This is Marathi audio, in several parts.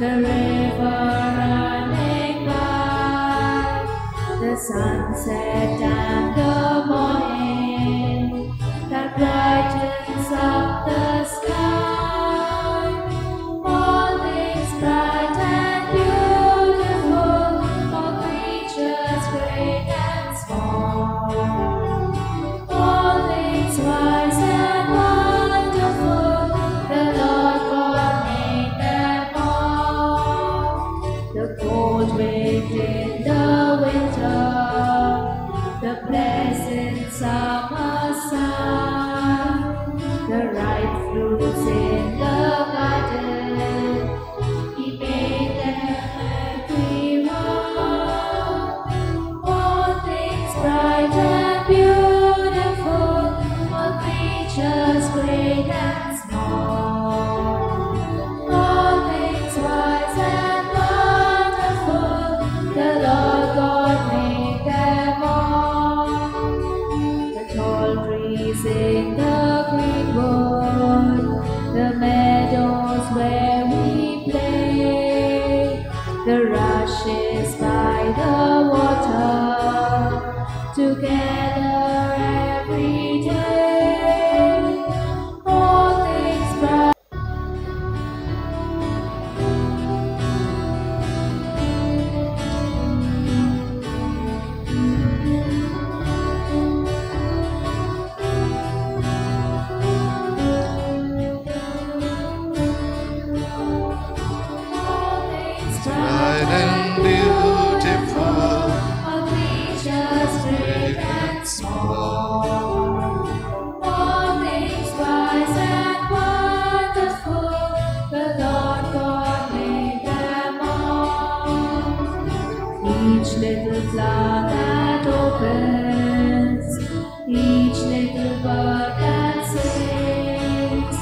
the river running by, the sunset and the morning that brightens up the sky. All things bright and beautiful, all creatures great and small, all things wise and wonderful, the Lord God made them all. The cold wind in the winter, the pleasant summer sun, the ripe fruits in the garden, He made them everyone. All things bright and beautiful, all creatures great and small, all things wise and wonderful, the Lord God made them all. The tall trees in the greenwood, the meadows where we play, the rushes by the water, together every day. All things bright. Bright and beautiful, All creatures great and small, all things wise and wonderful, the Lord God made them all. Each little flower that opens, each little bird that sings,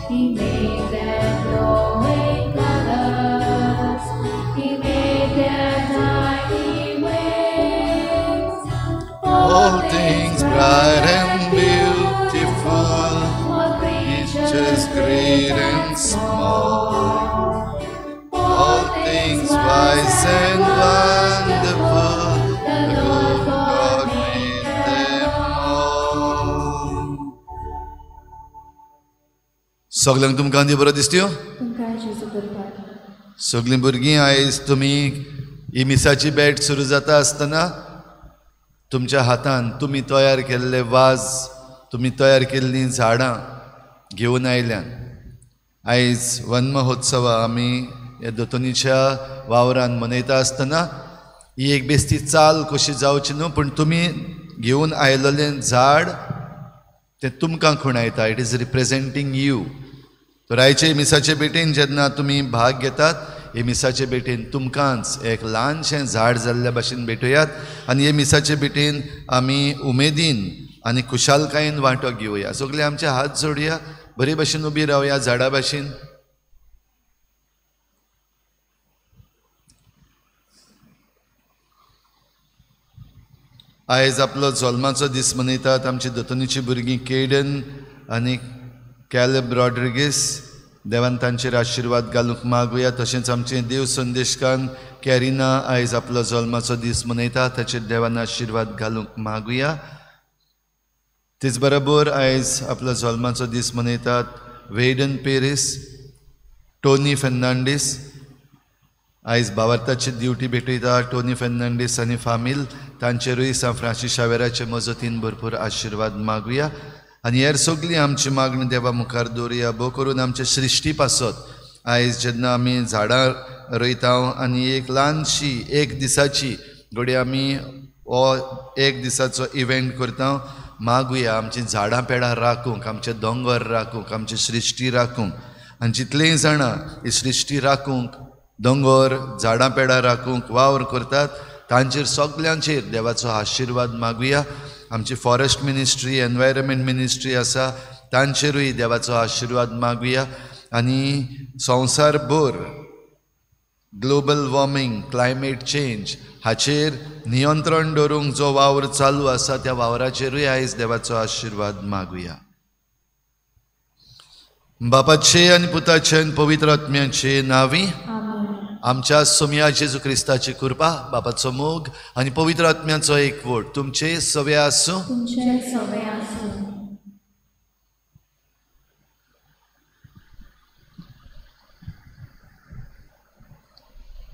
He made them glowing colors, He made their tiny wings. all things bright and beautiful, all creatures great and small, all things wise and wonderful, the Lord God made them all. सगळ्यांक तुमकां आनी बरो दिसत्यो? तुमकां जेजू करपाक सगळीं भुरगीं आयज तुमी ही मिसाची बॅट सुरू जाता आसतना तुमच्या हातान तुमी तयार केल्ले वाज, तुमी तयार केल्लीं झाडां घेवन आयल्यान. आयज वन महोत्सव आमी ह्या दोतोनीच्या वावरान मनयता आसतना ही एक बेस्ती चाल कशी जावची न्हू, पूण तुमी घेवन आयलेलें झाड तें तुमकां खुणायता. It is representing you. तर आयचे मिसाचे बेटीन जेन्ना तुमी भाग घेतात, हे मिसाचे बेटीन तुमकांच एक ल्हानशें झाड जाल्ल्या भाशेन भेटुयात आनी हे मिसाचे बेटीन आमी उमेदीन आनी खुशालकायेन वांटो घेवया. सगळे आमचे हात जोडया, बरे भाशेन उबी रावया झाडा भाशेन. आयज आपलो जल्माचो दीस मनयतात आमची दोतोनीची भुरगीं केडन आनी कॅलेब रॉड्रिगीस. देवान तांचेर आशिर्वाद घालूंक मागुया. तशेंच आमचे देव संदेशकान कॅरिना आयज आपलो जल्माचो दीस मनयता, ताचेर देवान आशिर्वाद घालूंक मागुया. तेच बरोबर आयज आपलो जल्माचो दीस मनयतात वेडन पेरीस, टोनी फेर्नांडीस. आयज भावार्थाची ड्युटी भेटयता टोनी फेर्नांडीस आनी फामील. तांचेरूय सान फ्रांसीस शावेराचे मजतीन भरपूर आशिर्वाद मागुया. आनी हेर सगळीं आमची मागणी देवा मुखार दवरुया. भोव करून आमचे सृश्टी पासत आयज जेन्ना आमी झाडां रोयता आनी एक ल्हानशी एक दिसाची घडये आमी हो एक दिसाचो इव्हेंट करता, मागुया आमची झाडां पेडां राखूंक, आमचे दोंगर राखूंक, आमची सृश्टी राखूंक. आनी जितलेय जाणां ही सृश्टी राखूंक, दोंगर झाडां पेडां राखूंक वावर करतात, तांचेर सगल्यांचेर देवाचो आशिर्वाद मागुया. आमची फॉरेस्ट मिनिस्ट्री, एनवायरमेंट मिनिस्ट्री आसा, तांचेरूय देवाचो आशिर्वाद मागुया. आनी संवसारभर ग्लोबल वॉर्मिंग, क्लायमेट चेंज हाचेर नियंत्रण दवरूंक जो वावर चालू आसा, त्या वावराचेरूय आयज देवाचो आशिर्वाद मागुया. बापाचे आनी पुताचे आनी पवित्र आत्म्याचे नांवी. आमेन. आमच्या सोम्या जेजू क्रिस्ताची कृपा, बापाचो मोग आनी पवित्र आत्म्याचो एकवट तुमचे सगळे आसूं. तुमचे सगळे आसूं.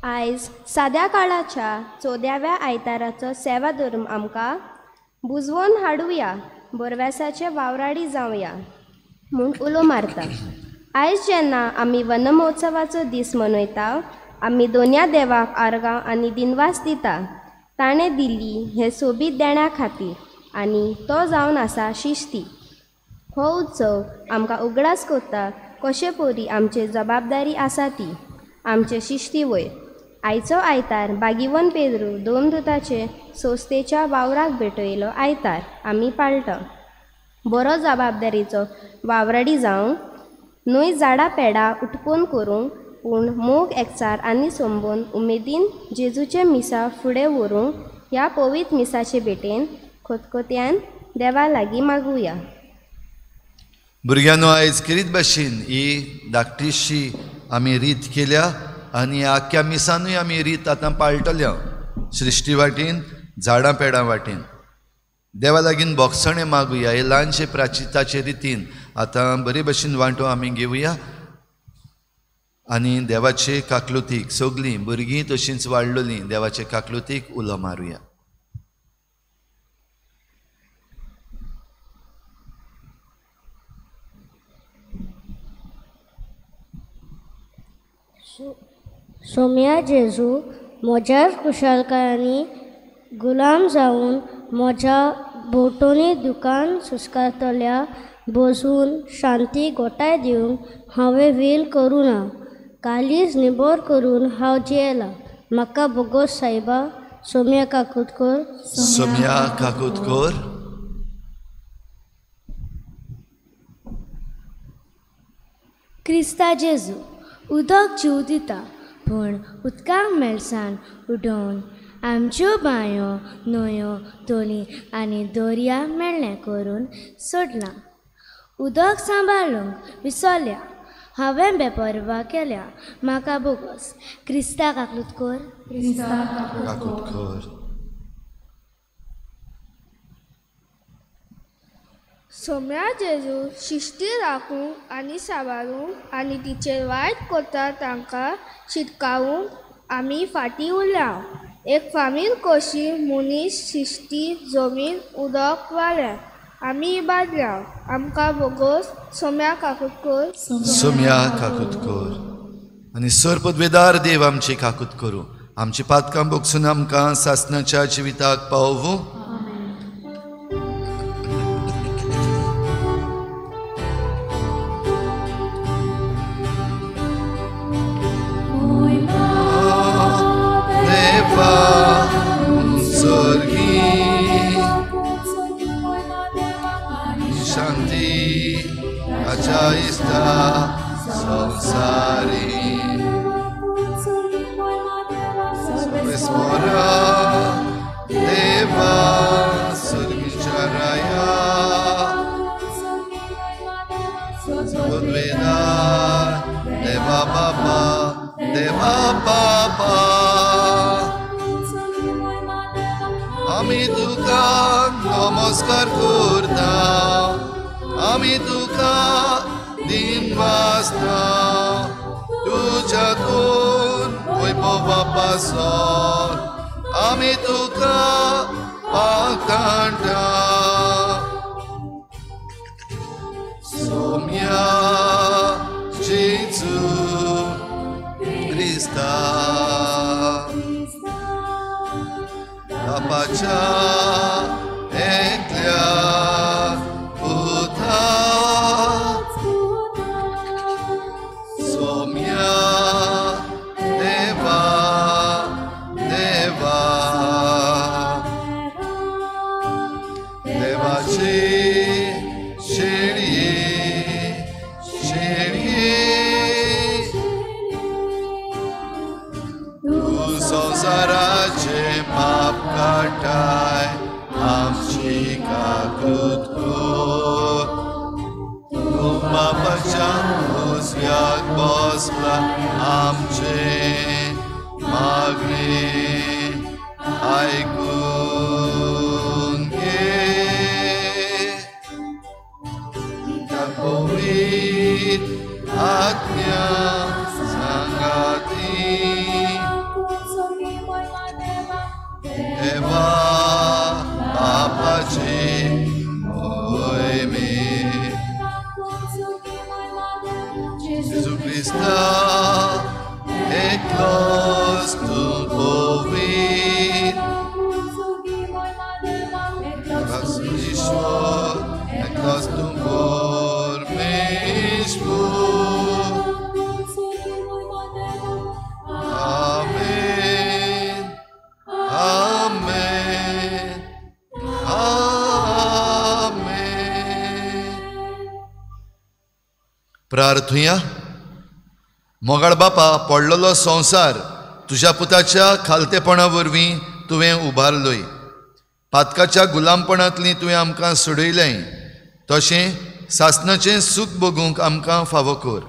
आयज साद्या काळाच्या 14व्या आयताराचो सेवा धर्म आमकां बुजवून हाडुया, बोरव्यासाचे वावराडी जावया म्हूण उलो मारता. आयज जेन्ना आमी वन महोत्सवाचो दीस मनयता, आमी दोनया देवाक आर्गां आनी दिनवास दिता ताणें दिल्ली हे सोबीत देण्या खातीर, आनी तो जावन आसा शिस्ती. हो उत्सव आमकां उगडास कोत्ता कशे परी आमची जबाबदारी आसा ती आमचे शिस्ती वयर. आयचो आयतार बागीवन पेद्रू 2 दुताचे सोस्तेच्या वावराक भेटयलो आयतार आमी पाळटा. बरो जबाबदारीचो वावराडी जावं, न्हय झाडां पेडां उठपून करूंक, पूण मोग एकचार आनी संबोवन उमेदीन जेजूचे मिसा फुडें व्हरूंक ह्या पवित्र मिसाचे भेटेन खोतखोत्यान देवा लागीं मागुया. भुरग्यांनो, आयज किरीत भाशेन ही धाकटीशी आमी रीत केल्या आनी आख्या मिसानूय आमी रीत आतां पाळटल्या. सृश्टी वाटेन, झाडां पेडां वाटेन देवा लागीं बोगसणें मागुया. हे ल्हानशे प्राचिताचे रितीन आतां बरे भशेन वांटो आमी घेवया आनी देवाचे काकलुतीक सगलीं भुरगीं तशींच वाडलोलीं देवाचे काकलुतीक उलो मारुया. सोम्या जेजू, म्हज्या खुशालकायांनी गुलाम जावन म्हज्या भोंवतणी दुकान सुस्कारतल्या बसून शांती गोठाय दिवंक हांवें वेल करूं ना. कालीज निबोर करून हांव जेयला. म्हाका बोगोस सायबा. सोम्या काकुतकर. सोम्या काकुतकर. क्रिस्ता जेजू, उदक जीव दिता, पूण उदकाक मेळसाण उडोवन आमच्यो बांयो, न्हंयो, तोणी आनी दर्या मेळ्ळें करून सोडलां. उदक सांबाळूंक विसरल्या, हांवें बेपरवा केल्या. म्हाका बोगस. क्रिस्ता काकुतकर. काकुतकर. सोम्या जेजू, शिस्ती राखूंक आनी सांबाळूंक आनी तिचेर वायट करता तांकां शिटकावूंक आमी फाटीं उरल्या. एक फामील कशी मनीस शिस्ती जमीन उदक वाल्या आमी इबाडल्या. आमकां बोगोस. सोम्या काकुतकर. सोम्या काकुतकर. आनी सर पदवेदार देव आमची काकूत करूं. आमची पातकां बोगसून आमकां सासणाच्या जिविताक पावूं. आमी तुका नमस्कार करता, आमी तुका दिनवासता, तुज्यातून वैभव बापाचो आमी तुका आकांता. सोम्या जेजू क्रिस्ता, बापाच्या एकल्या पुता. सोम्या देवा देवा देवाची शेळये शेळये, तू संसाराचे पाप काटाय आमची काकूत कर. तू बापाच्या उजव्याक बसला आमचे मागणी ऐकून घे. पवित्र आज्ञा सांगाती देवा बापाची मोहिमे. Jesu Christa eklos tu pavit eklos Ishwar eklos tu Parmeshwar. Amen Amen Amen. प्रार्थुया. मोगाळ बापा, पडलेलो संवसार तुझ्या पुताच्या खालतेपणा वरवीं तुवें उबारलोय. पातकाच्या गुलामपणांतली तुवें आमकां सोडयलें. तशें सासणाचें सूख भोगूंक आमकां फावो कर.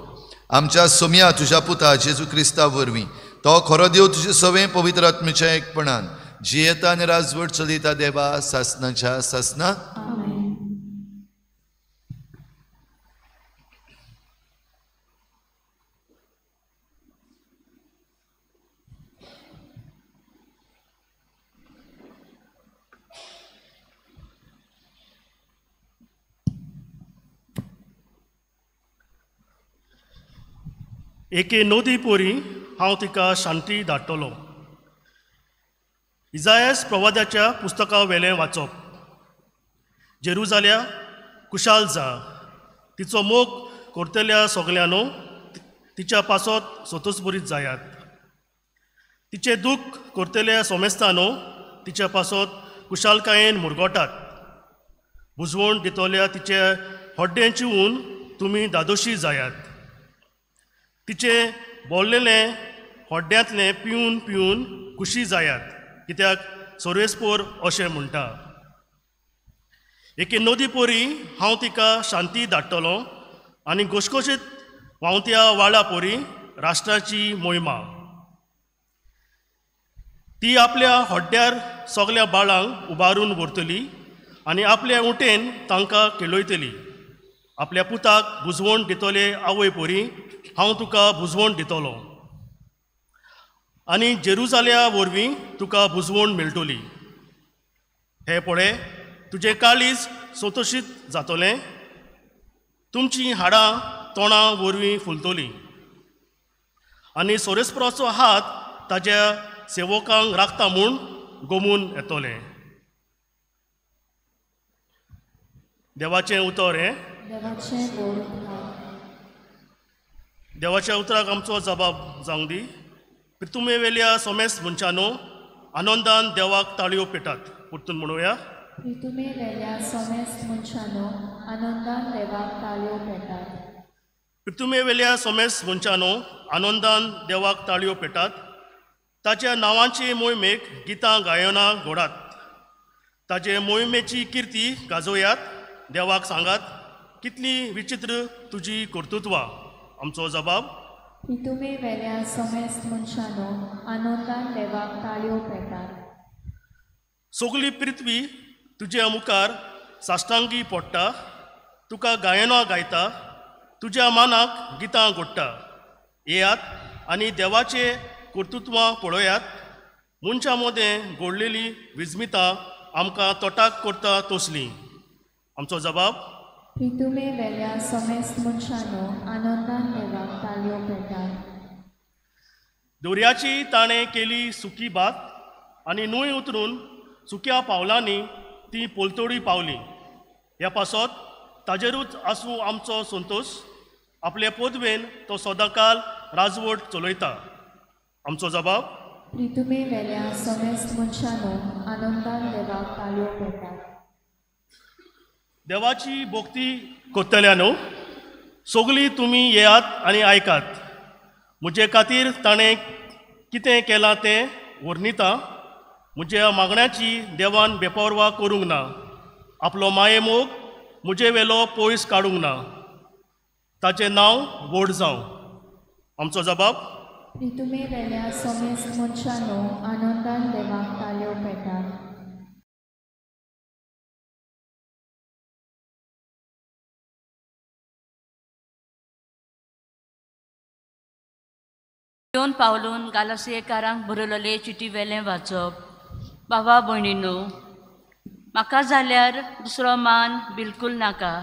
आमच्या सोम्या तुझ्या पुता जेजू क्रिस्ता वरवीं तो खरो देव तुजे सवें पवित्र आत्मेच्या एकपणान जियेता आनी राजवट चलयता देवा सासणाच्या सासना. एके नोदी पोरी हांव तिका शांती धाडटलो. इजायास प्रवाद्याच्या पुस्तका वेलें वाचप. जेरुजाल्या कुशाल जा, तिचो मोग करतल्या सगळ्यांनो तिच्या पासत स्वतस्फुरीत जायात. तिचे दूख करतल्या सोमेस्तानो तिच्या पासत कुशालकायेन मुरगोटात. बुजवण दितोल्या तिचे हड्डें चिवून तुमी दादोशी जायात. तिचे बोल्लेले हड्ड्यांतलें पिवन पिवन खुशी जायात, कित्याक सर्वेस्पोर अशें म्हणटा. एके नोदी पोरी हांव तिका शांती धाडटलो आनी घोशघोशीत व्हांवत्या वाळा पोरी राष्ट्राची मोहिमा. ती आपल्या हड्ड्यार सगल्या बाळांक उबारून व्हरतली आनी आपल्या उंटेन तांकां खेळयतली. आपल्या पुताक बुजवण दितले आवय पोरी हांव तुका बुजवण दितलो आनी जेरुजाल्या वरवीं तुका बुजवण मेळटली. हे पळय, तुजें काळीज सोतोशीत जातलें, तुमचीं हाडां तोंडां वरवीं फुलतलीं आनी सोरेस्पराचो हात ताज्या सेवकांक राखता म्हूण गोमून येतलें. देवाचें उतर हें. देवाच्या उतराक आमचो जबाब जावंक दी. तुमे वेल्या सोमेस मनशानो आनंदान देवाक ताळयो पेटात. परतून म्हणुया. तुमे वेल्या सोमेस मनशानो आनंदान देवाक ताळयो पेटात. तुमे वेल्या सोमेस मनशानो आनंदान देवाक ताळयो पेटात. ताच्या नांवाचे मोहिमेक गितां गायनां घोडात. ताचे मोहिमेची किर्ती गाजोवयात. देवाक सांगात, कितली विचित्र तुजी कर्तुत्वां. आमचो जबाब. तुमे वेल्या सोमेस मनशानो आनंदान देवाक ताळयो पेटात. सगली पृथ्वी तुज्या मुखार साश्टांगी पडटा. तुका गायनां गायता. तुज्या मानाक गितां घोडटा. येयात आनी देवाचे कर्तुत्वां पळयात. मनशा मदें घोडलेली विजमितां आमकां तोटाक करता तसलीं. आमचो जबाब. तुमे वेल्या सोमेस मनशानो आनंदान देवाक ताळयो पेटात. दोरयाची ताणें केली सुकी बात आनी न्हंय उतरून सुक्या पावलांनी ती पोलतोडी पावली. ह्या पासत ताजेरूच आसूं आमचो संतोश. आपले पोदवेन तो सदांकाल राजवट चलयता. आमचो जबाब. तुमे वेल्या सोमेस मनशानो आनंदान देवाक ताळयो पेटात. देवाची भोक्ती करतल्यानो सगळीं तुमी येयात आनी आयकात. म्हजे खातीर ताणें कितें केलां तें वर्णिता. म्हज्या मागण्याची देवान बेपरवा करूंक ना. आपलो माये मोग म्हजे वेलो पयस काडूंक ना. ताचें नांव व्हड जावं. आमचो जबाब. रितुमे वेल्या समेस्त मनशानो आनंदान देवाक ताळयो पेटात. येवन पावलून गालासियेकारांक बरयलेले चिटी वेलें वाचप. भावा भयणीनो, म्हाका जाल्यार दुसरो मान बिलकूल नाका.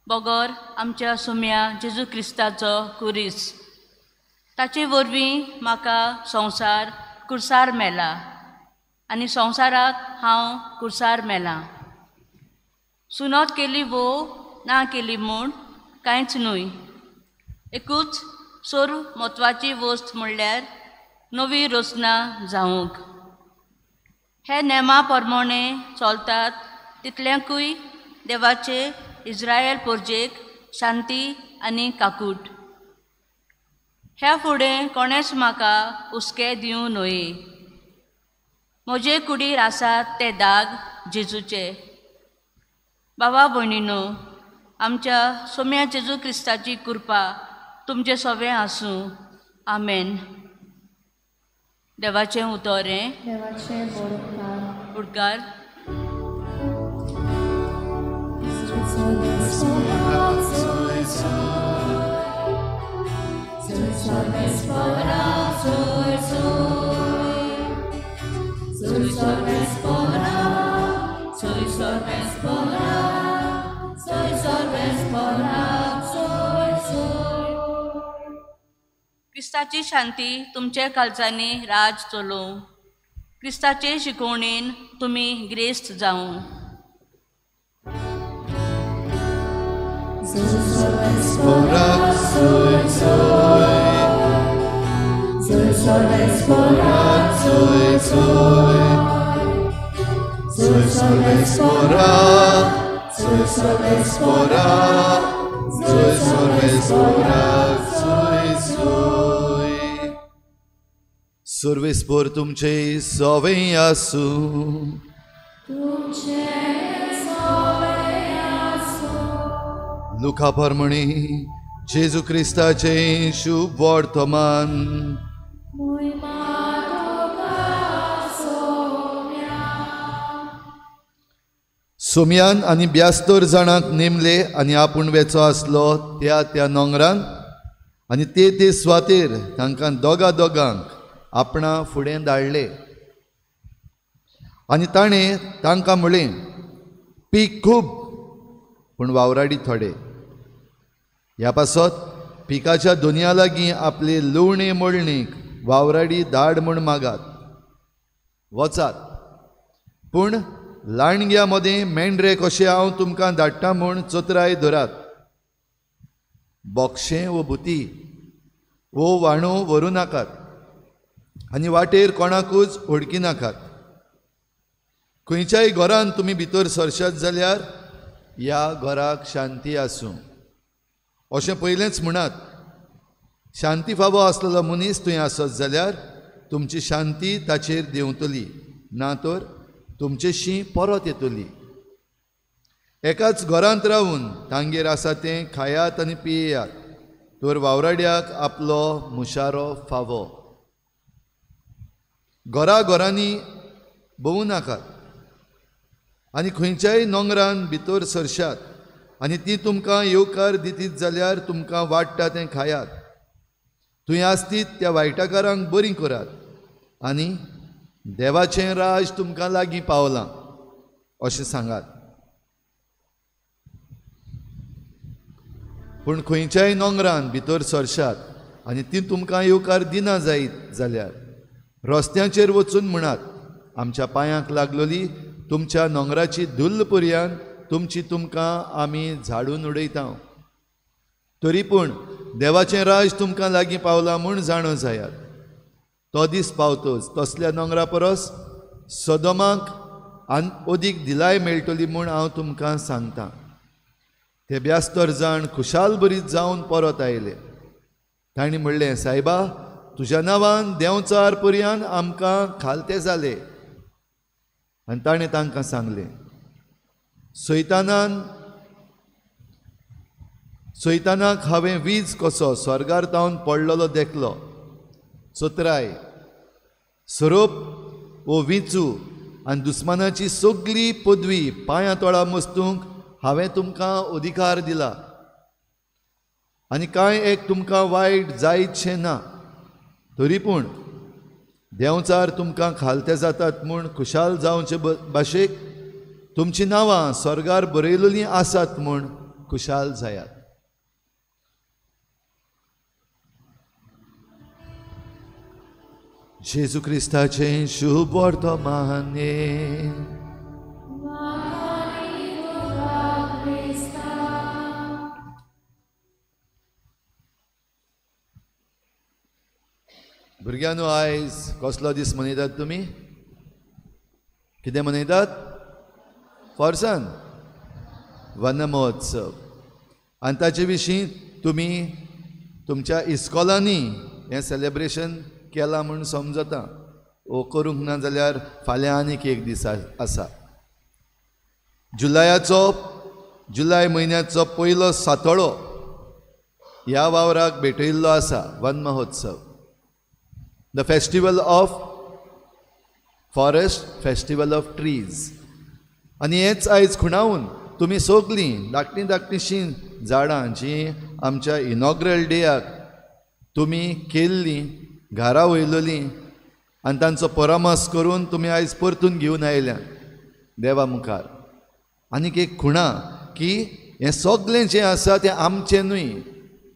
बोगोर आमच्या सोम्या जेजू क्रिस्ताचो कुरीस. ताचे वरवीं म्हाका संवसार कुर्सार मेला आनी संवसाराक हांव कुर्सार मेलां. सुनोत केली वो ना केली म्हूण कांयच न्हय. एकूच सर्व म्हत्वाची वस्त म्हणल्यार नवी रचना जावंक. हे नेमा प्रमाणें चलतात तितल्यांकूय देवाचे इस्रायल पोरजेक शांती आनी काकूट. ह्या फुडें कोणेच म्हाका हुस्के दिवं न्हये. म्हजे कुडीर आसात ते दाग जेजूचे. भावा भयणीनो, आमच्या सोम्या जेजू क्रिस्ताची कृपा तुमचे सगळें आसूं. आमेन. देवाचें उतोरें. देवाचे बोडकार. उडकार. क्रिस्ताची शांती तुमचे काळजांनी राज चलोवं. क्रिस्ताचे शिकवणेन तुमी ग्रेस्त जावं. सर्वेस्पोर तुमचे सवें आसूं. लुका प्रमाणे जेजू क्रिस्ताचे शुभ वर्तमान. सोम्यान आनी 72 जाणांक नेमले आनी आपूण वेचो आसलो त्या नोंगरान आनी ते सुवातेर तांकां दोगांक आपणा फुडें धाडले. आनी ताणें तांकां म्हळें, पीक खूब पूण वावराडी थोडे. ह्या पासत पिकाच्या दोनया लागीं आपले लुवणे मळणीक वावराडी धाड म्हूण मागात. वचात, पूण लाणग्या मदें मेंढरे कशें हांव तुमकां धाडटा म्हूण चोतराय धरात. बोक्षें वो बुती वो वाणू व्हरू नाकात आनी वाटेर कोणाकूच ओडकी नाकात. खंयच्याय घरान तुमी भितर सरशात जाल्यार ह्या घराक शांती आसूं अशें पयलेंच म्हणात. शांती फावो आसलेलो मनीस थंय आसत जाल्यार तुमची शांती ताचेर देंवतली, ना तर तुमचेशी परत येतली. एकाच घरांत रावून तांगेर आसा तें खायात आनी पियेयात, तर वावराड्याक आपलो मुशारो फावो. घरांनी भोवूं नाकात आनी खंयच्याय नोंगरान भितर सरशात आनी ती तुमकां येवकार दितीत जाल्यार तुमकां वाडटा तें खायात. थंय आसतीत त्या वायटाकारांक बरीं करात आनी देवाचें राज तुमकां लागीं पावलां अशें सांगात. पूण खंयच्याय नोंगरान भितर सरशात आनी ती तुमकां येवकार दिना जायत जाल्यार रस्त्याचेर वचून म्हणात, आमच्या पांयांक लागलोली तुमच्या नोंगराची धुल्ल पुरयान तुमकां आमी झाडून उडयता. तरी पूण देवाचें राज तुमकां लागीं पावलां म्हूण जाणो जायात. तो दीस पावतोच तसल्या नोंगरा परस सदोमाक ओदीक दिलाय मेळटली म्हूण हांव तुमकां सांगतां. ते 72 जाण खुशाल बरीत जावन परत आयले. तांणी म्हणलें, सायबा, तुज्या नांवान देंवचार पर्यान आमकां खालते जाले. आनी ताणें तांकां सांगलें, सैतानाक हांवें वीज कसो स्वर्गार तावन पडलेलो देखलो. सोत्राय सोरोप वो विचू आनी दुस्मानाची सगळी पदवी पांयां तोळा मस्तूंक हांवें तुमकां अधिकार दिला आनी कांय एक तुमकां वायट जायतशें ना. तरी पूण देंवचार तुमकां खालते जातात म्हूण खुशाल जावचे भाशेक तुमचीं नांवां स्वर्गार बरयलोलीं आसात म्हूण खुशाल जायात. जेजू क्रिस्ताचें शुभ वर्तमान भुरग्यांनो, आयज कसलो दीस मनयतात तुमी? कितें मनयतात? वर्सान वन महोत्सव. आनी ताचे विशीं तुमी तुमच्या इस्कॉलांनी हें सेलेब्रेशन केलां म्हूण समजता. वो करूंक ना जाल्यार फाल्यां आनीक एक दीस आसा. जुलय म्हयन्याचो पयलो सातळो ह्या वावराक भेटयिल्लो आसा वन महोत्सव. The festival of forest, festival of trees. आनी हेंच आयज खुणावून तुमी सगलीं धाकटीशीं झाडां जीं आमच्या इनॉग्रल डेयाक तुमी केल्लीं, घरा वयलोलीं आनी तांचो परामर्श करून तुमी आयज परतून घेवन आयल्या देवा मुखार. आनीक एक खुणा की हें सगळें जें आसा तें आमचें न्हय,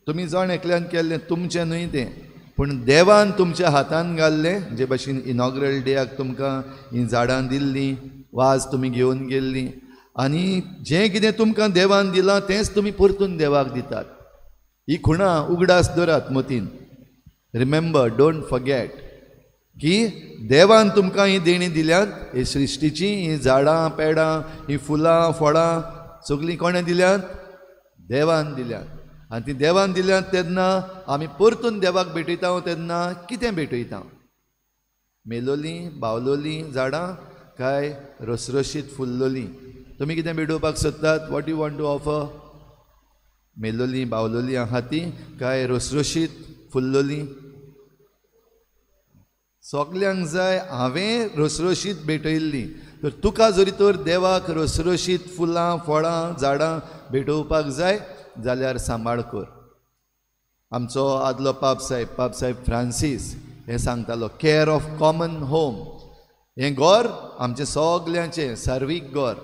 तुमी जण एकल्यान केल्लें तुमचें न्हय तें, पूण देवान तुमच्या हातान घाल्लें. जे भाशेन इनॉग्रल डेयाक तुमकां हीं झाडां दिल्लीं, वाज तुमी घेवन गेल्लीं, आनी जें कितें तुमकां देवान दिलां तेंच तुमी परतून देवाक दितात. ही खुणा उगडास दवरात मतीन. रिमेंबर, डोंट फॉरगेट की देवान तुमकां ही देणी दिल्यात. हे सृश्टीची ही झाडां पेडां, ही फुलां फळां सगळीं कोणें दिल्यात? देवान दिल्यात. आनी ती देवान दिल्यात तेन्ना आमी परतून देवाक भेटयता तेन्ना कितें भेटयता? मेलोलीं, बावलोलीं झाडां काय रसरशीत फुल्लोलीं? तुमी कितें भेटोवपाक सोदतात? What you want to offer? मेलोलीं, बावलोलीं आहा ती काय रसरशीत फुल्लोलीं? सगल्यांक जाय हांवें रसरशीत भेटयल्लीं. तर तुका जरी तर देवाक रसरशीत फुलां फळां झाडां भेटोवपाक जाय जाल्यार सांबाळ कर. आमचो आदलो पाप साहेब फ्रांसीस हें सांगतालो, केअर ऑफ कॉमन होम. हें घर आमचें सगल्यांचें सार्वीक घर,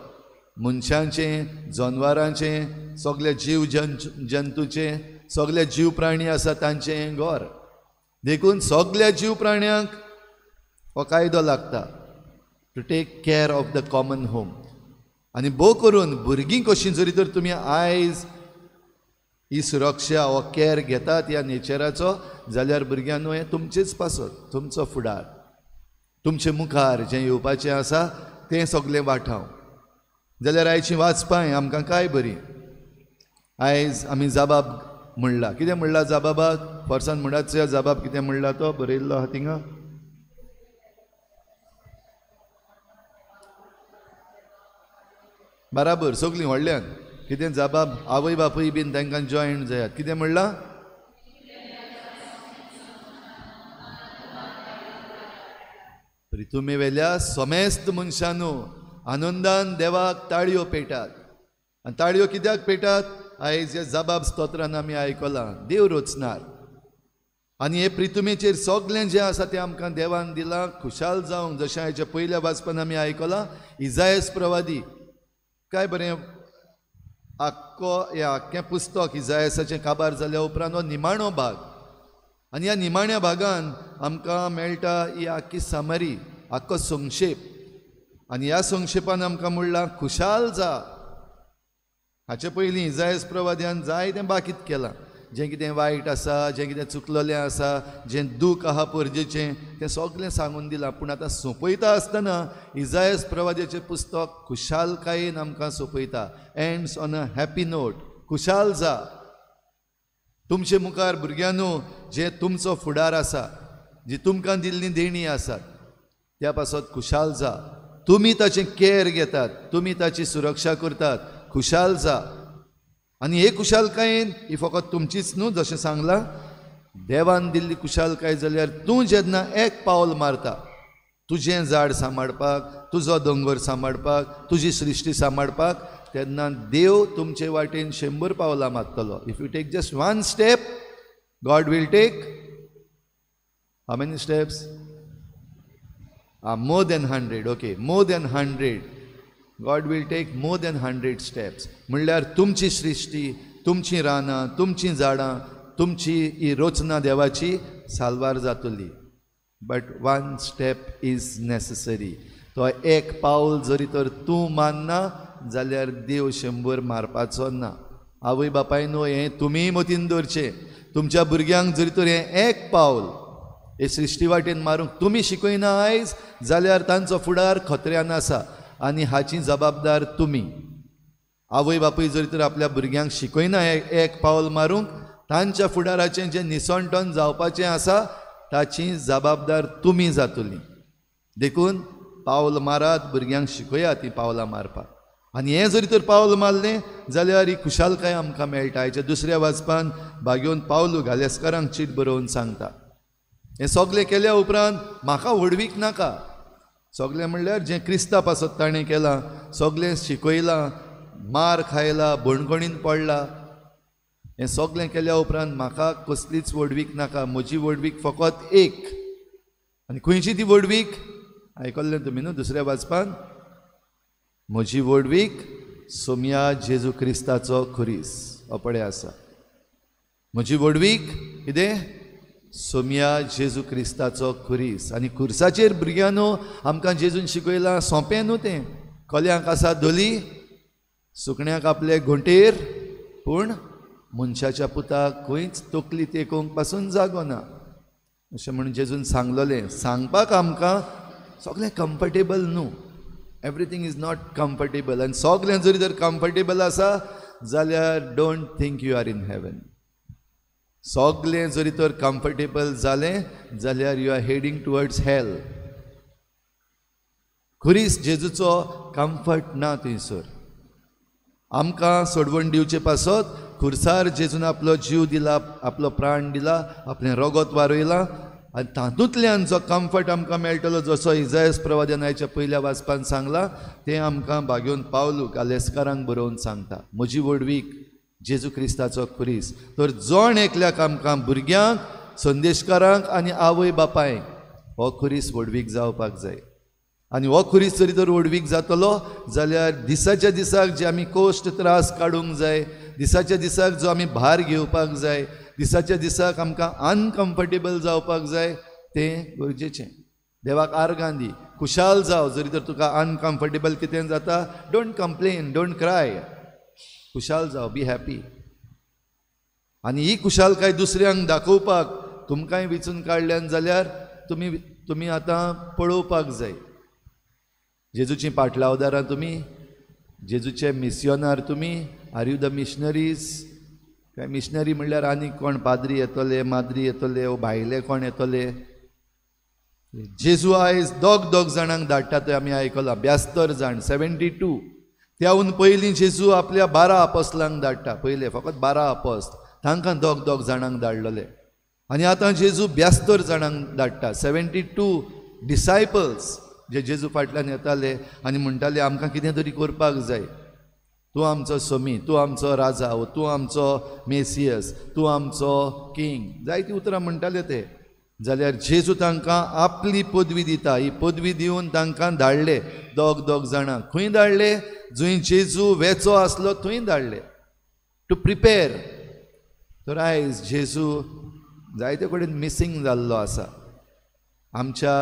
मनशांचें, जनवारांचें, सगळे जीव जंतूचें, सगळे जीव प्राणी आसा तांचें हें घर. देखून सगळ्या जीव प्राण्यांक हो कायदो लागता to take care of the common home. आनी भोव करून भुरगीं कशीं जरी तर तुमी आयज ही सुरक्षा हो केअर घेतात ह्या नेचराचो, जाल्यार भुरग्यांनो हें तुमचेच पासत, तुमचो फुडार, तुमचे मुखार जें येवपाचें आसा तें सगळें वाठाव. जाल्यार आयचीं वाचपाय आमकां काय बरी. आयज आमी जबाब म्हणला. कितें म्हणला जबाबाक? वर्सान म्हणत जबाब कितें म्हणला तो बरयल्लो आहा थिंगा? बराबर सगळीं व्हडल्यान कितें जबाब? आवय बापूय बीन तांकां जॉयंट जायात. कितें म्हणलां? तुमी वेल्या समेस्त मनशांनो आनंदान देवाक ताळयो पेटात. आनी ताळयो कित्याक पेटात? आयज हे जबाब स्तोत्रान आमी आयकलां, देव रचणार. आनी हे पृथ्वीचेर सगळें जें आसा तें आमकां देवान दिलां खुशाल जावंक. जशें हाच्या पयल्या वाचपान आमी आयकलां, इजायास प्रवादी काय बरें आख्खो हें आख्खें पुस्तक इजायासाचें काबार जाल्या उपरांत हो निमाणो भाग. आनी ह्या निमाण्या भागान आमकां मेळटा ही आख्खी सामरी, आख्खो संक्षेप. आनी ह्या संक्षेपान आमकां म्हणलां खुशाल जा. हाचे पयलीं इजायास प्रवाद्यान जायतें बाकीत केलां. जें कितें वायट आसा, जें कितें चुकलोलें आसा, जें दूख आहा परजेचें तें सगळें सांगून दिलां. पूण आतां सोंपयता आसतना इजायास प्रवाद्याचें पुस्तक खुशालकायेन आमकां सोंपयता. Ends on a happy note. खुशाल जा. तुमचे मुखार भुरग्यांनो जें तुमचो फुडार आसा, जी तुमकां दिल्लीं देणी आसात त्या पासत खुशाल जा. तुमी ताचें केअर घेतात, तुमी ताची सुरक्षा करतात. खुशाल जा. आनी हे खुशालकायेन ही फकत तुमचीच न्हू, जशें सांगलां देवान दिल्ली कुशालकाय जाल्यार तूं जेन्ना एक पावल मारता तुजें झाड सांबाळपाक, तुजो दोंगर सांबाळपाक, तुजी सृश्टी सांबाळपाक, तेन्ना देव तुमचे वाटेन 100 पावलां मारतलो. If you take just 1 step, God will take how many steps? More than 100. Okay, more than 100. God will take more than 100 steps. म्हणल्यार तुमची सृश्टी, तुमची रानां, तुमची झाडां, तुमची ही रचना देवाची साल्वार जातली. But 1 step is necessary. तो एक पावल जरी तर तूं मानना जाल्यार देव 100 मारपाचो ना. आवय बापाय न्हू, हें तुमी मतीन दवरचें. तुमच्या भुरग्यांक जरी तर हें एक पावल हे सृश्टी वाटेन मारूंक तुमी शिकयना आयज जाल्यार तांचो फुडार खत्र्यान आसा आनी हाची जबाबदार तुमी. आवय बापूय जरी तर आपल्या भुरग्यांक शिकयना एक पावल मारूंक, तांच्या फुडाराचें जें निसंटन जावपाचें आसा ताची जबाबदार तुमी जातली. देखून पावल मारात, भुरग्यांक शिकयात ती पावलां मारपाक. आनी हें जरी तर पावल मारलें जाल्यार ही खुशालकाय आमकां मेळटा. हेच्या दुसऱ्या वाचपान भाग्योन पावलू घालेस्कारांक चीट बरोवन सांगता. हें सगलें केल्या उपरांत म्हाका व्हडवीक नाका. सगलें म्हणल्यार जें क्रिस्तांव आसत ताणें केलां, सगलें शिकयलां, मार खायला, भणभणीन पडला, हें सगलें केल्या उपरांत म्हाका कसलीच व्हडवीक नाका. म्हजी व्हडवीक फकत एक. आनी खंयची ती व्हडवीक? आयकल्लें तुमी न्हू दुसऱ्या वाचपान? म्हजी व्हडवीक सोम्या जेजू क्रिस्ताचो खुरीस अपडे आसा. म्हजी व्हडवीक कितें? सोम्या जेजू क्रिस्ताचो खुरीस. आनी खुर्साचेर भुरग्यांनो आमकां जेजून शिकयलां सोंपें न्हू तें. कोल्यांक आसा धोली, सुकण्याक आपले घोंटेर, पूण मनशाच्या पुताक खंयच तकली तेकोवंक पासून जागो ना. अशें म्हणून जेजून सांगलोलें. सांगपाक आमकां सगळें कम्फर्टेबल न्हू. Everything is not comfortable. आनी सगलें जरी तर कम्फर्टेबल आसा जाल्यार don't think you are in heaven. सगलें जरी तर कम्फर्टेबल जालें जाल्यार यू आर हेडिंग टुवर्ड्स हेल. खुरीस जेजूचो कम्फर्ट ना थंयसर. आमकां सोडवण दिवचे पासत खुर्सार जेजून आपलो जीव दिला, आपलो प्राण दिला, आपलें रगत वारयलां आनी तातूंतल्यान जो कम्फर्ट आमकां मेळटलो, जसो इजायास प्रवादनाच्या पयल्या वाचपान सांगला, तें आमकां भाग्योन पावलू कालेस्कारांक बरोवन सांगता. म्हजी व्हडवीक जेजू क्रिस्ताचो खुरीस. तर जोण एकल्याक आमकां भुरग्यांक, संदेशकारांक आनी आवय बापायक हो खुरीस व्हडवीक जावपाक जाय. आनी हो खुरीस जरी तर व्हडवीक जातलो जाल्यार दिसाच्या दिसाक जे आमी कोश्ट त्रास काडूंक जाय, दिसाच्या दिसाक जो आमी भार घेवपाक जाय, दिसाच्या दिसाक आमकां अनकम्फर्टेबल जावपाक जाय, तें गरजेचें. देवाक आर्गां दी. खुशाल जाव. जरी तर तुका अनकम्फर्टेबल कितें जाता, डोंट कंप्लेन, डोंट क्राय. खुशाल जाव, बी हॅपी. आनी ही खुशालकाय दुसऱ्यांक दाखोवपाक तुमकांय विचून काडल्यान जाल्यार तुमी आतां पळोवपाक जाय. जेजूची पाटलावदारां तुमी, जेजूचे मिस्योनार तुमी. Are you the missionaries? काय मिशनरी म्हणल्यार आनी कोण पाद्री येतले, माद्री येतले, वो भायले कोण येतले? जेजू आयज दोग जाणांक धाडटा थंय आमी आयकलां. 72 जाण, 72. त्याहून पयलीं जेजू आपल्या 12 अपोस्तलांक धाडटा. पयले फकत 12 अपोस्त, तांकां दोग जाणांक धाडलेले. आनी आतां जेजू 72 जाणांक धाडटा. 72 डिसायपल्स जे जेजू फाटल्यान येताले आनी म्हणटाले आमकां कितें तरी करपाक जाय. तूं आमचो सोमी, तूं आमचो राजा, तूं आमचो मेसियस, तूं आमचो किंग, जायतीं उतरां म्हणटाले ते. जाल्यार जेजू तांकां आपली पदवी दिता. ही पदवी दिवन तांकां धाडले दोग जाणां. खंय धाडले? जंय जेजू वेचो आसलो थंय धाडले, टू प्रिपेर. तर आयज जेजू जायते कडेन मिसींग जाल्लो आसा. आमच्या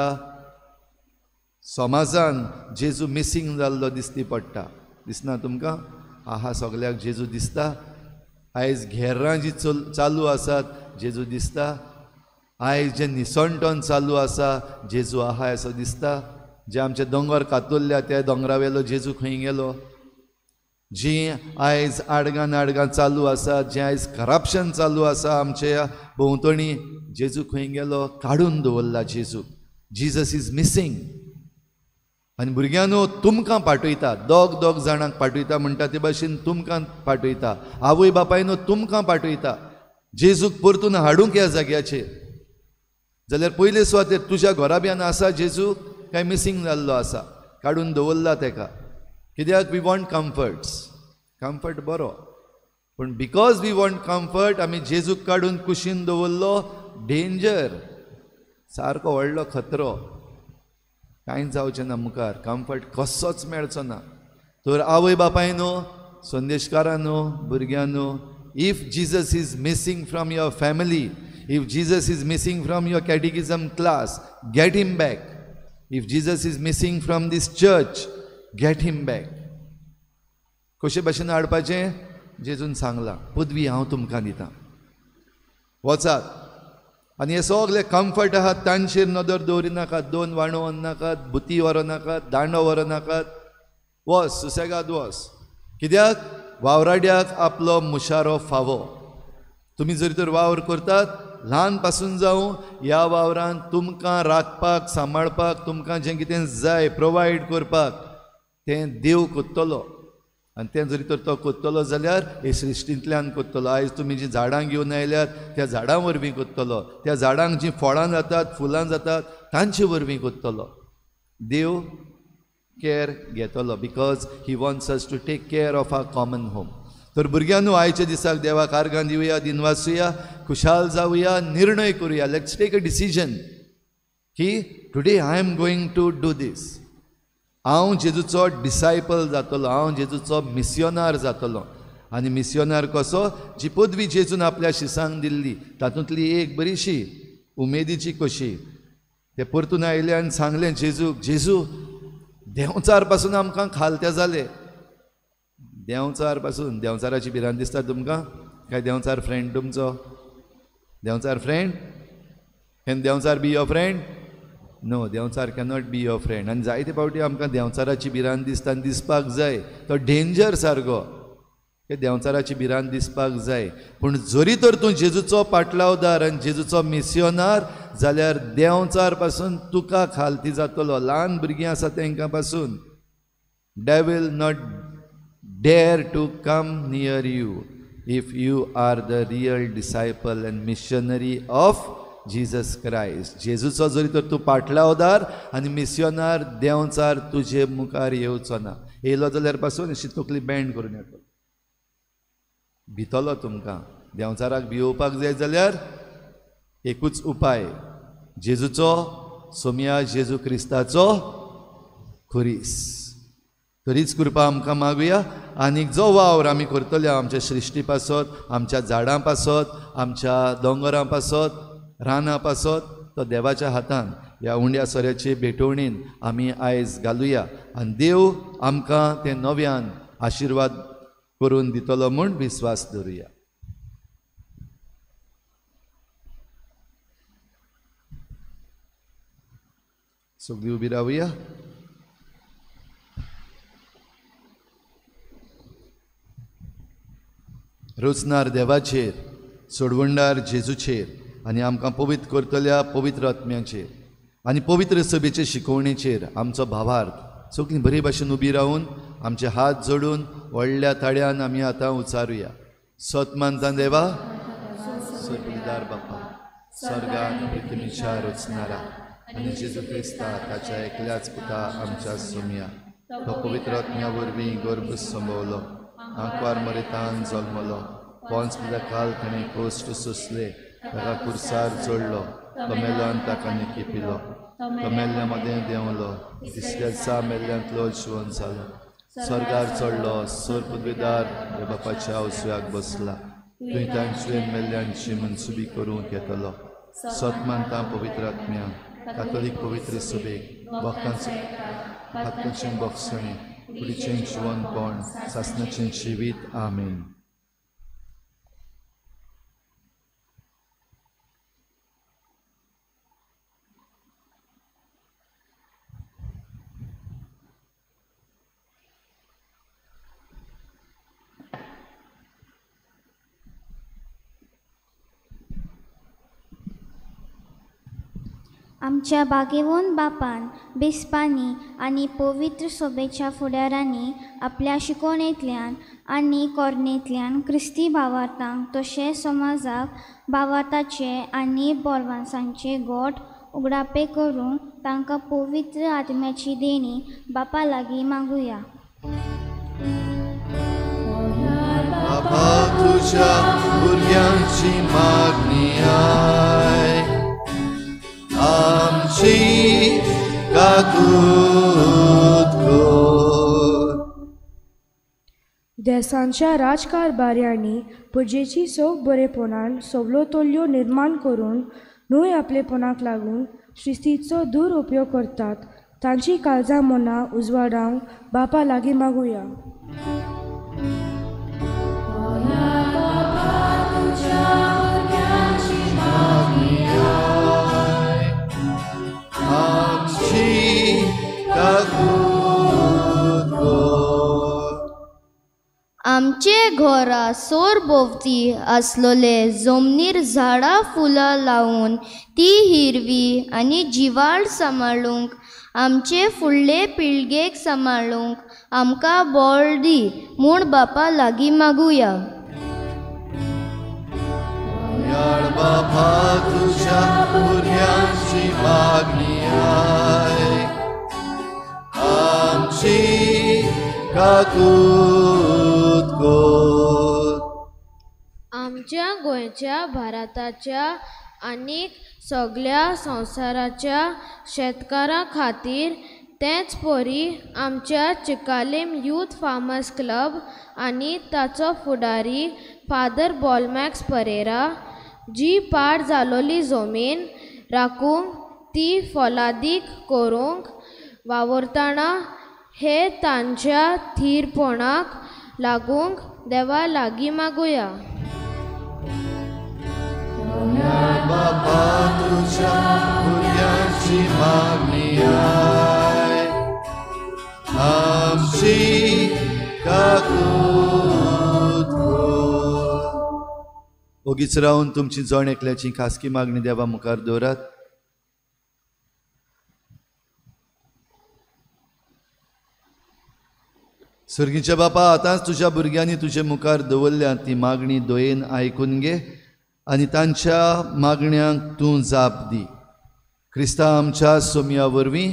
समाजान जेजू मिसींग जाल्लो दिसती पडटा. दिसना तुमकां? आहा, सगल्याक जेजू दिसता. आयज घेर्रां जी चालू आसात जेजू दिसता. आयज जे निसंटन चालू आसा जेजू आहा असो दिसता. जे आमचे दोंगर कातुरल्या त्या दोंगरावेलो जेजू खंय गेलो? जी आयज आडगां चालू आसा, जे आयज करप्शन चालू आसा आमच्या भोंवतणी, जेजू खंय गेलो? काडून दवरला जेजू. Jesus is missing. आनी भुरग्यांनो तुमकां पाठयता, दोग जाणांक पाठयता म्हणटा ते भाशेन तुमकां पाठयता. आवय बापायनो तुमकां पाठयता. जेजूक परतून हाडूंक ह्या जाग्याचेर, जाल्यार पयले सुवातेर तुज्या घोराब्यान आसा जेजू काय मिसींग जाल्लो आसा, काडून दवरला तेका. कित्याक वी वॉन्ट कम्फर्ट बरो, पूण बिकॉज वी वॉन्ट कम्फर्ट आमी जेजूक काडून कुशीन दवरलो. डेंजर, सारको व्हडलो खतरो, कांयच जावचें ना मुखार, कम्फर्ट कसोच मेळचो ना. तर आवय बापाय न्हू, संदेशकारां न्हू, भुरग्यां न्हू, if Jesus is missing from your family, if Jesus is missing from your catechism class, get him back. If Jesus is missing from this church, get him back. कशे भाशेन हाडपाचें? जेजून सांगलां, पदवी हांव तुमकां दितां, वचात. आनी हे सगळे कम्फर्ट आहात तांचेर नदर दवरिनाकात, 2 वांडो व्हरनाकात, बुती व्हरनाकात, दांडो व्हरनाकात. वस, सुसेगाद वस. कित्याक? वावराड्याक आपलो मुशारो फावो. तुमी जरी तर वावर करतात, ल्हान पासून जावं ह्या वावरांत तुमकां राखपाक, सांबाळपाक, तुमकां जें कितें जाय प्रोवायड करपाक, तें देव कोत्तलो. आनी तें जरी तर तो कोत्तलो जाल्यार हे सृश्टींतल्यान कोत्तलो. आयज तुमी जीं झाडां घेवन आयल्यात त्या झाडां वरवीं कोत्तलो, त्या झाडांक जीं फळां जातात, फुलां जातात, तांचे वरवीं कोत्तलो. देव केअर घेतलो, because he wants us to take care of our common home. तर भुरग्यांनो, आयच्या दिसाक देवाक आर्गां दिवया, दिनवासुया, खुशाल जावया, निर्णय करुया. लेट्स टेक अ डिसिजन की today I am going to do this. हांव जेजूचो डिसायपल जातलो, हांव जेजूचो मिस्योनार जातलो. आनी मिस्योनार कसो? जी पदवी जेजून आपल्या शिसांक दिल्ली तातूंतली एक बरीशी उमेदीची कशी. ते परतून आयले आनी सांगलें जेजूक, जेजू देंवचार पासून आमकां खालते जाले. देंवचार पासून, देंवचाराची भिरांत दिसता तुमकां काय? देंवचार फ्रेंड तुमचो? देंवचार फ्रेंड? कॅन देंवचार बी युअर फ्रेंड? नो, देंवचार कॅनॉट बी युअर फ्रेंड. आनी जायते फावटी आमकां देंवचाराची भिरांत दिसता आनी दिसपाक जाय. तो डेंजर सारको, की देंवचाराची भिरांत दिसपाक जाय. पूण जरी तर तूं जेजूचो पाटलावदार आनी जेजूचो मिस्योनार जाल्यार देंवचार पासून तुका खालती जातलो. ल्हान भुरगीं आसा तांकां पासून devil not dare to come near you if you are the real disciple and missionary of Jesus Christ. जेजूचो जरी तर तूं पाटलावदार आनी मिस्योनार, देंवचार तुजे मुखार येवचो ना. येयलो जाल्यार पासून अशी तकली बँड करून येतलो, भितलो तुमकां. देंवचाराक भिवपाक जाय जाल्यार एकूच उपाय, जेजूचो, सोम्या जेजू क्रिस्ताचो खुरीस. तरीच कृपा आमकां मागुया. आनीक जो वावर आमी करतले आमच्या सृश्टी पासत, आमच्या झाडां पासत, आमच्या दोंगरां पासत, रानां पासत, तो देवाच्या हातान ह्या उंड्या सोऱ्याचे भेटवणीन आमी आयज घालुया. आनी देव आमकां ते नव्यान आशिर्वाद करून दितलो म्हूण विस्वास दवरुया. सगळीं उबी रावुया. रोचनार देवाचेर, सोडवणदार जेजूचेर आनी आमकां पवित्र करतल्या पवित्र आत्म्याचेर आनी पवित्र सभेचे शिकवणेचेर आमचो भावार्थ सगळीं बरे भाशेन उबी रावन आमचे हात जोडून व्हडल्या ताळ्यान आमी आतां उचारुया. सतमानता देवा, सर्वदार बापा, स्वर्गांत पृथ्वीच्या रोचणारा आनी जेजू क्रिस्ता ताच्या एकल्याच पुता आमच्या सोम्या, तो पवित्र आत्म्या वरवीं गर्भ संभवलो, आंकवार मरितान जल्मलो, पोंच काल ताणें कोश्ट सोंसले, ताका कुर्सार चडलो, तो मेलो आनी ताका निकी पिलो, तो मेल्ल्या मदें देंवलो, तिसऱ्या दिसा मेल्ल्यांतलो जिवंत जालो, स्वर्गार चडलो, सोर पदवीदार ह्या बापाच्या उजव्याक बसला, थंय तांचे मेल्ल्यांची मनसुबी करूंक येतलो. सतमानता पवित्र आत्म्या, कातोलीक पवित्र सभेक, भक्तांचें बक्षणी, कुडीचें जिवनपण, सासणाचें जिवीत. आमेन. आमच्या बागेवून बापान बेसपांनी आनी पवित्र सोबेच्या फुडारांनी आपल्या शिकोवणेंतल्यान आनी कोरणेंतल्यान क्रिस्ती भावार्थांक तशें समाजाक भावार्थाचे आनी बोरवांसांचे गोठ उगडापे करूंक तांकां पवित्र आत्म्याची देणी बापा लागीं मागुया. बाबा तुझ्या भुरग्यांची मागणी आय, आमची काकूत कर. देसांच्या राजकारभाऱ्यांनी पुजेची सोग बरेपणान सवलो तोल्यो निर्माण करून न्हय आपलेपणाक लागून श्रिस्तीचो दुरुपयोग करतात, तांची काळजां मनां उजवाडावंक बापा लागीं मागुया. आमचे घरा सोर भोवती आसलोले जमनीर झाडां फुलां लावून ती हिरवी आनी जिवाळ सांबाळूंक, आमचे फुडले पिळगेक सांबाळूंक आमकां बळ दी म्हूण बापा लागीं मागुया. बापा तुझ्या भुरग्यांची मागणी आय, आमची काकूत कर. आमच्या गोंयच्या भारताच्या आनीक सगळ्या संवसाराच्या शेतकारां खातीर तेच परी आमच्या चिकालेम यूथ फार्मर्स क्लब आनी ताचो फुडारी फादर बॉलमॅक्स परेरा जी पाड जालोली जमीन राखूंक ती फलादीक करूंक वावरतना हे तांच्या थीरपणाक लागूंक देवा लागीं मागुया. बापा तुझ्या भुरग्यांची मागणी आय, आमची काकूत कर. ओगीच रावन तुमची जण एकल्याची खासगी मागणी देवा मुखार दवरात. सर्गीच्या बापा, आतांच तुझ्या भुरग्यांनी तुजे मुखार दवरल्या ती मागणी दोयेन आयकून घे आनी तांच्या मागण्यांक तूं जाप दी. क्रिस्ता आमच्या सोमया वरवीं.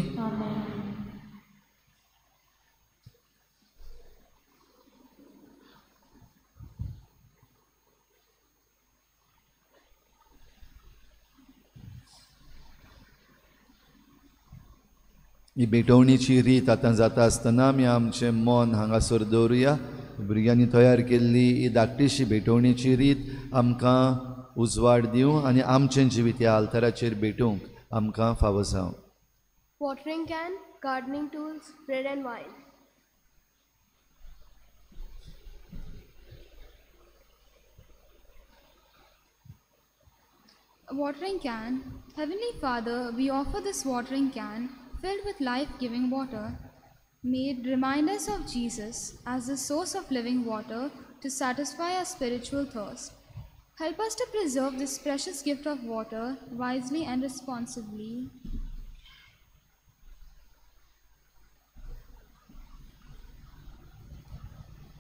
ही भेटवणीची रीत आतां जाता आसतना आमी आमचें मन हांगासर दवरुया. भुरग्यांनी तयार केल्ली ही धाकटीशी भेटवणीची रीत आमकां उजवाड दिवं आनी आमचें जिवीत ह्या आल्ताराचेर भेटूंक आमकां फावो जावं. Watering can, gardening tools, bread and wine. Watering can. Heavenly Father, we offer this watering can filled with life-giving water. May it remind us of Jesus as the source of living water to satisfy our spiritual thirst. Help us to preserve this precious gift of water wisely and responsibly.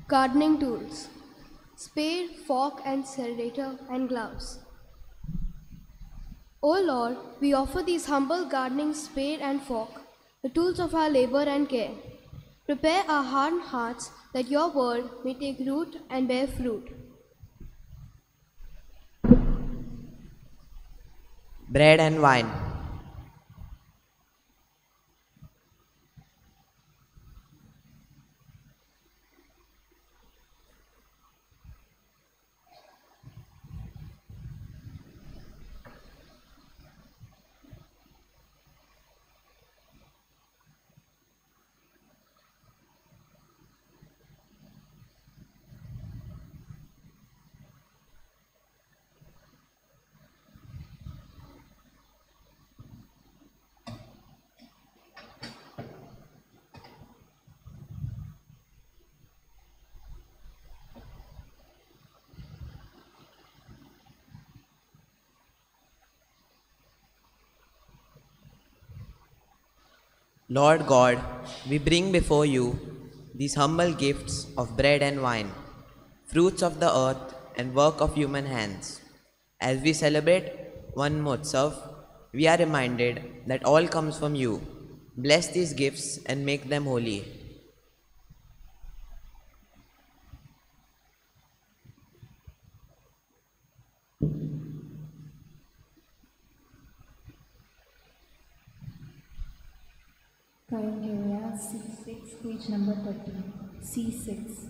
Gardening tools. Spade, fork and serrator and gloves. O Lord, we offer these humble gardening spade and fork, the tools of our labor and care. Prepare our hardened hearts that your word may take root and bear fruit. Bread and wine. Lord God, we bring before you these humble gifts of bread and wine, fruits of the earth and work of human hands. As we celebrate one Motsav, we are reminded that all comes from you. Bless these gifts and make them holy. कायम घेऊया C6 पेज नंबर 30 C6.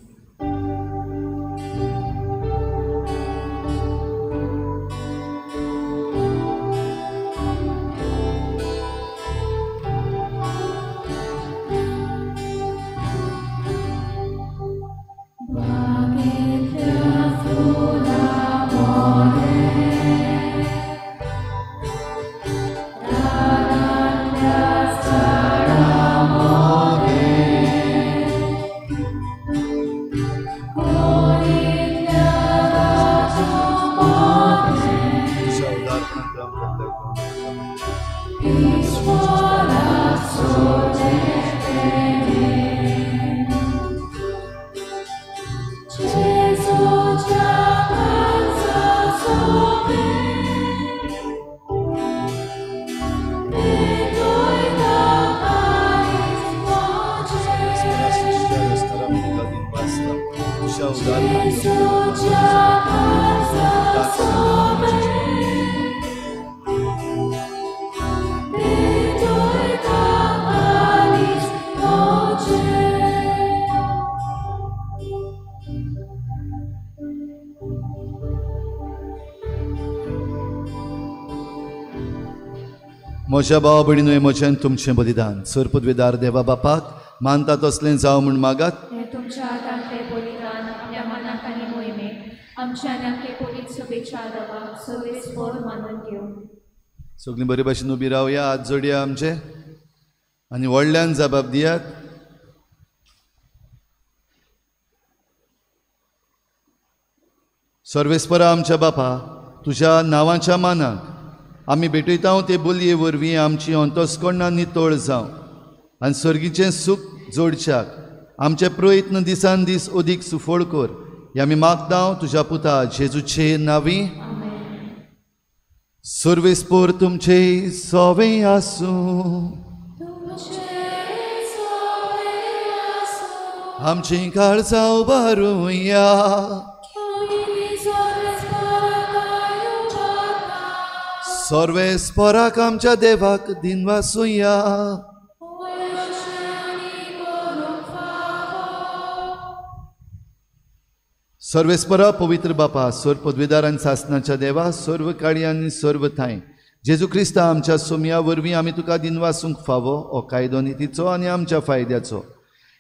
म्हज्या भावा भयणीनो, हे म्हजें तुमचें बलिदान सर्पद्वेदार देवा बापाक मानता तसलें जावं म्हूण मागात. हे तुमच्या हातांतले बलिदान आपल्या मनाक आनी मोहिमेक आमच्या नाके पवित्र सभेच्या आदाराक सर्वेस्पर मानून घेवं. सगळीं बरे भाशेन उबी रावया, हात जोडया आमचे आनी व्हडल्यान जबाब दियात. सर्वेस्परा आमच्या बापा, तुज्या नांवाच्या मानाक आमी भेटयता ते बोलये वरवीं आमची अंतस्करणां नितळ जावं आनी सर्गीचें सूख जोडच्याक आमचे प्रयत्न दिसान दीस अदीक सुफळ कर. हे आमी मागता तुज्या पुता जेजूचे नांवी. सर्वेस्पर तुमचे सोवें आसूं. आमची काळजां उबारूया. सर्वेस्पराक आमच्या देवाक दिनवासुया. सर्वेस्परा पवित्र बापा, सर्व पदवीदार आनी सासणाच्या देवा, सर्व काळी आनी सर्व थाय जेजू क्रिस्ता आमच्या सोमया वरवीं आमी तुका दिनवासूंक फावो हो कायदो नितीचो आनी आमच्या फायद्याचो.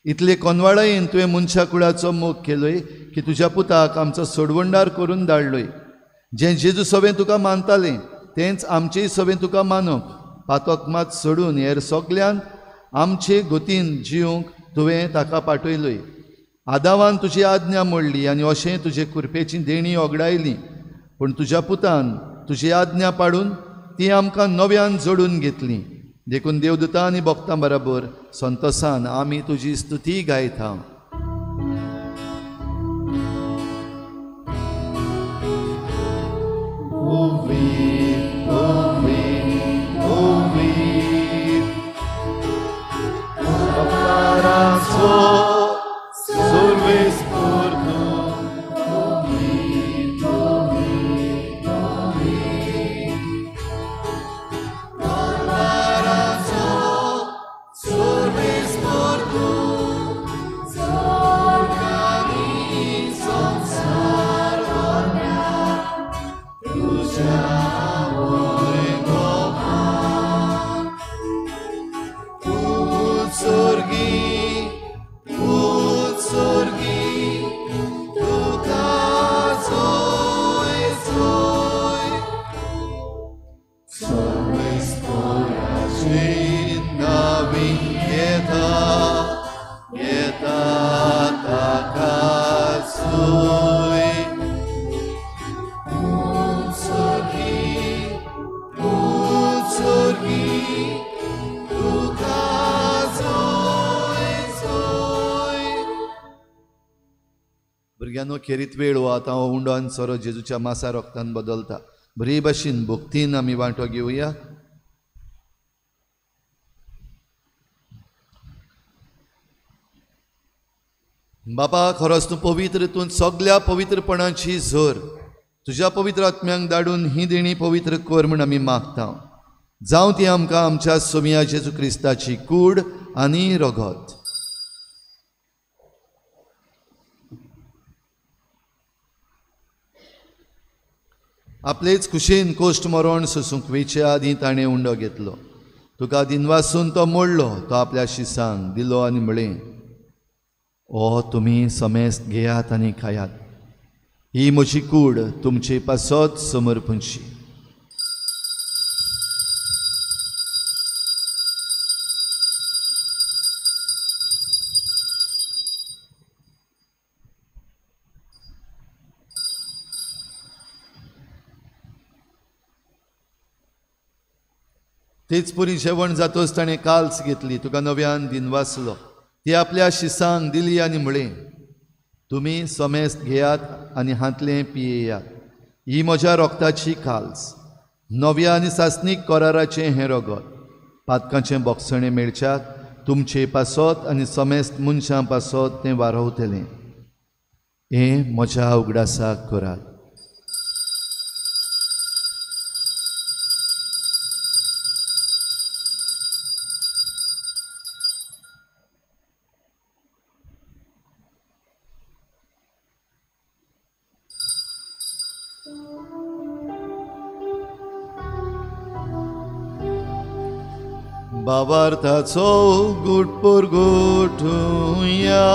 इतले कोनवाळयेन तुवें मनशा कुळाचो मोग केलोय की तुज्या पुताक आमचो सोडवणदार करून धाडलोय. जें जेजू सवें तुका मानतालें तेंच आमचेय सवें तुका मानप. पातोक मात सोडून हेर सगल्यांत आमचे गोतीन जिवंक तुवें ताका पाठयलोय. आदावान तुजी आज्ञा मोडली आनी अशें तुजे कृपेची देणी ओगडायली. पूण तुज्या पुतान तुजी आज्ञा पाडून ती आमकां नव्यान जोडून घेतली. देखून देवदूतां आनी भक्तां बरोबर संतोसान आमी तुजी स्तुती गायता. भुरग्यांनो खेरीत वेळ हो आतां हो उंडो आनी सोरो जेजूच्या मासा रोगतान बदलता. बरे भाशेन भक्तीन आमी वांटो घेवया. बापा, खरोच तूं पवित्र, तूं सगळ्या पवित्रपणाची झर तुज्या पवित्र आत्म्यांक धाडून ही देणी पवित्र कर म्हूण आमी मागता. जावं ती आमकां आमच्या सोमिया जेजू क्रिस्ताची कूड आनी रगत. आपलेच कुशेन कोश्ट मरोण सोसूंक वेचे आदीं ताणें उंडो घेतलो. तुका दिनवासून तो मोडलो. तो आपल्या शिसांक दिलो आनी म्हळें, ओ तुमी समेस्त घेयात आनी खायात. ही म्हजी कूड तुमचे पासत समर्पणची. तेच परी जेवण जातोच ताणें काल्स घेतली. तुका नव्यान दिनवासलो. ती आपल्या शिसांक दिली आनी म्हळें, तुमी समेस्त घेयात आनी हातलें पियेयात. ही म्हज्या रोगताची काल्स, नव्या आनी सासनीक कराराचें हें रगत. पातकाचें बोगसणें मेळच्याक तुमचे पासत आनी समेस्त मनशां पासत तें वारवतलें. हें म्हज्या उगडासाक करात. बाबार्थाचो घुट पर घुटुया.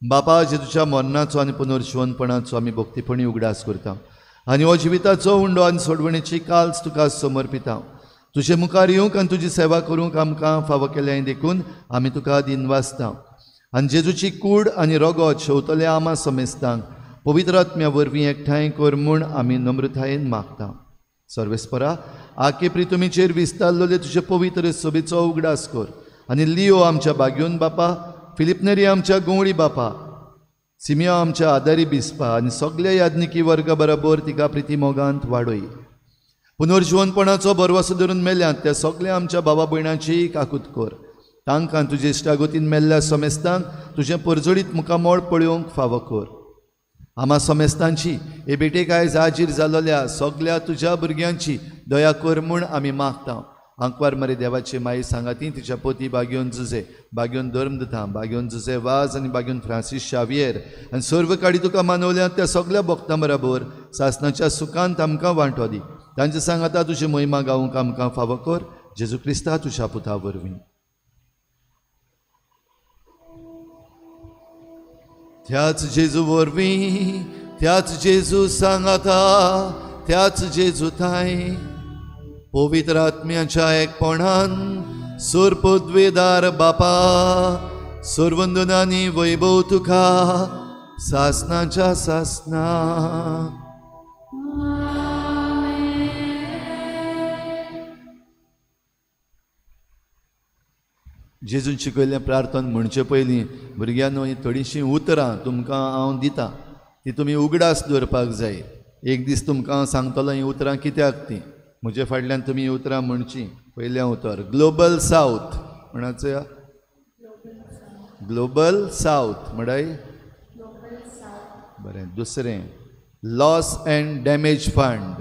बापा, जेजूच्या मरणाचो आनी पुनर्जीवनपणाचो आमी भक्तीपणी उगडास करता आनी हो जिविताचो उंडो आनी सोडवणेची काल्स तुका समर्पिता. तुजे मुखार येवंक आनी तुजी सेवा करूंक आमकां फावो केलें देखून आमी तुका दिनवासता. आनी जेजूची कूड आनी रगत शेवतल्या आमा समेस्तांक पवित्र आत्म्या वरवीं एकठांय कर म्हूण आमी नम्रतायेन मागता. सर्वेस्परा, आके प्रितुमीचेर विस्तारलेले तुजे पवित्र सोबेचो उगडास कर. आनी लियो आमच्या बागयोन बापा, फिलिपनेरी आमच्या गवळी बापा, सिमिया आमच्या आदारी बिस्पा आनी सगळ्या याज्ञिकी वर्गा बरोबर तिका प्रिती मोगांत वाडय. पुनर्जीवनपणाचो बरवसो धरून मेल्यांत त्या सगळ्या आमच्या भावा भयणांची काकूत कर. तांकां तुजे इश्टागोतीन मेल्ल्या समेस्तांक तुजें परजडीत मुखामोळ पळोवंक फावो कर. आमा समेस्तांची हे बेटेक आयज हाजीर जालोल्या सगळ्या तुज्या भुरग्यांची दया कर म्हूण आमी मागता. आंकवार मरे देवाचे माई सांगाती तिच्या पोती बागयोन जुजे, बागयोन धर्मदता, बागयोन जुजे वाज आनी बागयोन फ्रांसीस शावियर आनी सर्व काडी तुका मानवल्या त्या सगळ्या भक्तां बरोबर सासणाच्या सुखांत आमकां वांटो दी. तांचे सांगाता तुजी महिमा गावूंक आमकां फावो कर. जेजू क्रिस्ता तुज्या पुता वरवीं. त्याच जेजू वरवीं, त्याच जेजू सांगाता, त्याच जेजू थाय पवित्र आत्म्याच्या एकपणान सुरपद्वेदार बापा, सुरवंदनानी वैभव तुका सासनाच्या सासना. जेजून शिकयल्लें प्रार्थना म्हणचे पयलीं भुरग्यांनो ही थोडीशीं उतरां तुमकां हांव दितां, ती तुमी उगडास दवरपाक जाय. एक दीस तुमकां सांगतलो ही उतरां कित्याक ती. म्हजे फाटल्यान तुमी उतरां म्हणची. पयलें उतर ग्लोबल सावथ म्हणाचो. ग्लोबल सावथ म्हणय. बरें. दुसरें loss and damage fund.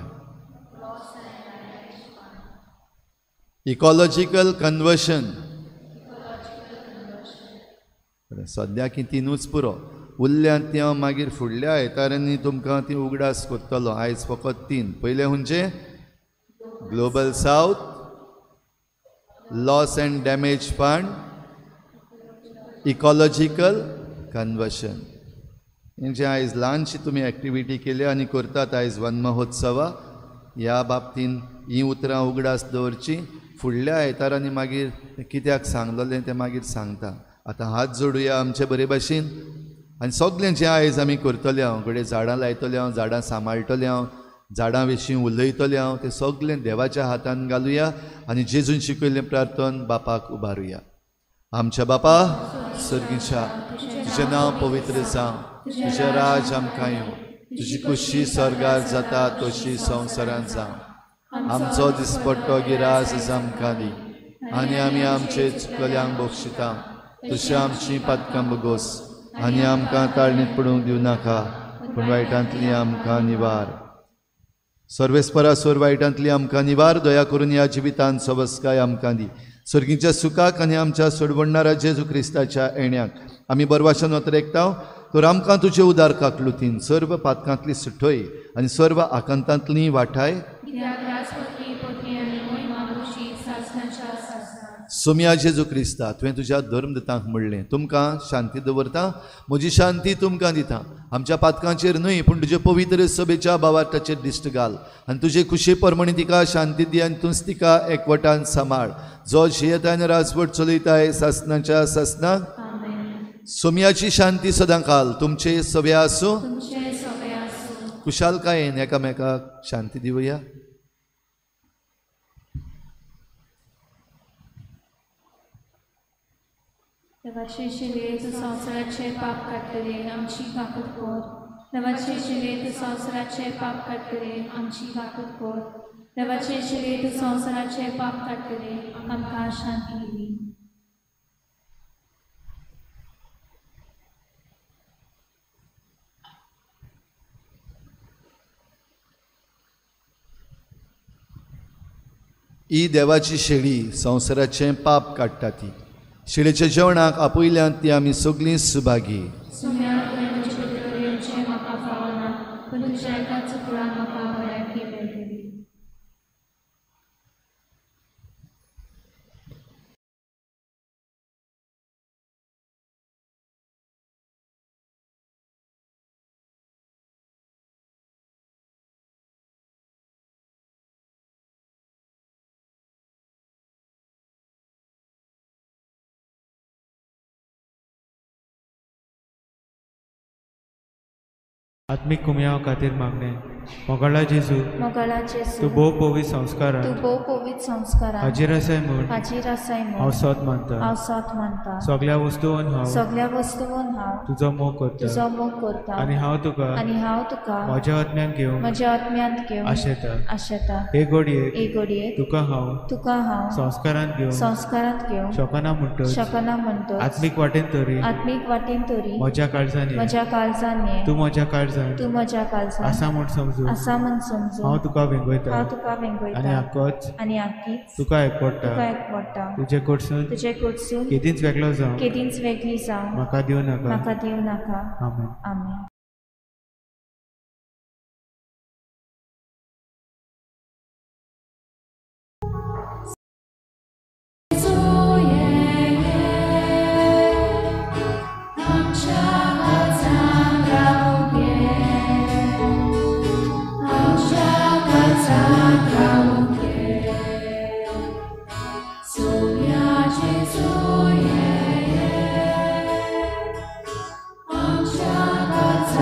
Ecological conversion. सद्या की तिनूच पुरो. उरल्यात ती हांव मागीर फुडल्या आयतारांनी तुमकां ती उगडास करतलो. आयज फकत 3. पयलें खंयचे global south, loss and damage fund, ecological conversion. हेंचे आयज ल्हानशी तुमी एक्टिविटी केल्या आनी करतात आयज वन महोत्सवा. ह्या बाबतींत ही उतरां उगडास दवरची. फुडल्या आयतारांनी मागीर कित्याक सांगलोलें तें मागीर सांगता. आतां हात जोडुया आमचे बरे भाशेन आनी सगलें जें आयज आमी करतले हांव घडये झाडां लायतले हांव, झाडां सांबाळटले हांव, झाडां विशीं उलयतले हांव, तें सगलें देवाच्या हातान घालुया आनी जेजून शिकयल्लें प्रार्थन बापाक उबारुया. आमच्या बापा सर्गीच्या, तुजें नांव पवित्र जावं, तुजें राज आमकां येवं, तुजी खुशी स्वर्गार जाता तशी संवसारांत जावं. आमचो दिसपट्टो गिरास आमकां दी आनी आमी आमचे चुकल्यांक बक्षिता, तशी आमची पातकां बगोस आनी आमकां ताळणीत पडूंक दिवं नाका, पूण वायटांतली आमकां निवार. सर्वेस्परासोर वायटांतली आमकां निवार, दया करून ह्या जिवितांत सबस्काय आमकां दी. सर्गीच्या सुखाक आनी आमच्या सोडवणाऱ्या जेजू क्रिस्ताच्या येण्याक आमी बरवाशान वतरेकता. तर आमकां तुजे उदार काकलुतीन सर्व पातकांतली सुटय आनी सर्व आकांतांतली वाटाय. सोम्या जेजू क्रिस्ता, तुवें तुज्या धर्मदतांक म्हणलें तुमकां शांती दवरता, म्हजी शांती तुमकां दिता. आमच्या पातकांचेर न्हय पूण तुजे पवित्र सभेच्या भावार्थाचेर दिश्ट घाल आनी तुजे खुशी परमणी तिका शांती दी आनी तूंच तिका एकवटान सांबाळ. जो जियेताय आनी राजवट चलयताय सासनाच्या सासनाक. सोम्याची शांती सदां काल तुमचे सभे आसूं. कुशालकायेन एकामेकाक शांती दिवया. देवाचे शिले तूं संवसाराचे पाप काडटले आमची काकूट कोर. देवाचे शिले तूं संवसाराचे पाप काडटले आमची काकूट कोर. देवाचे शिले तूं संवसाराचे पाप काडटले आमकां शांती दी. ही देवाची शेळी संवसाराचे पाप काडटा ती. शेळीच्या जेवणाक आपयल्यांत ती आमी सगळीं सुभागी. आत्मिक कुमयाव खातीर मागणे. मोगाळा जेजू, तूं भोव पवित्र संस्कारान हाजीर आसाय म्हूण हांव सत मानता. सगळ्या वस्तूंवन हांव तुजो मोग करता आनी हांव तुका म्हज्या आत्म्यांत घेवन आशेता. हे घडयेक तुका हांव संस्कारांत घेवन शकना म्हणटच आत्मीक वाटेन तरी म्हज्या काळजांनी तूं म्हज्या काळजांत आसा म्हूण समजून हांव तुका वेंगयता आनी आख्खीच तुका एकवडटा. तुजे कडसून केदींच वेगळी जावं म्हाका दिवं नाका. आमेन. Amcha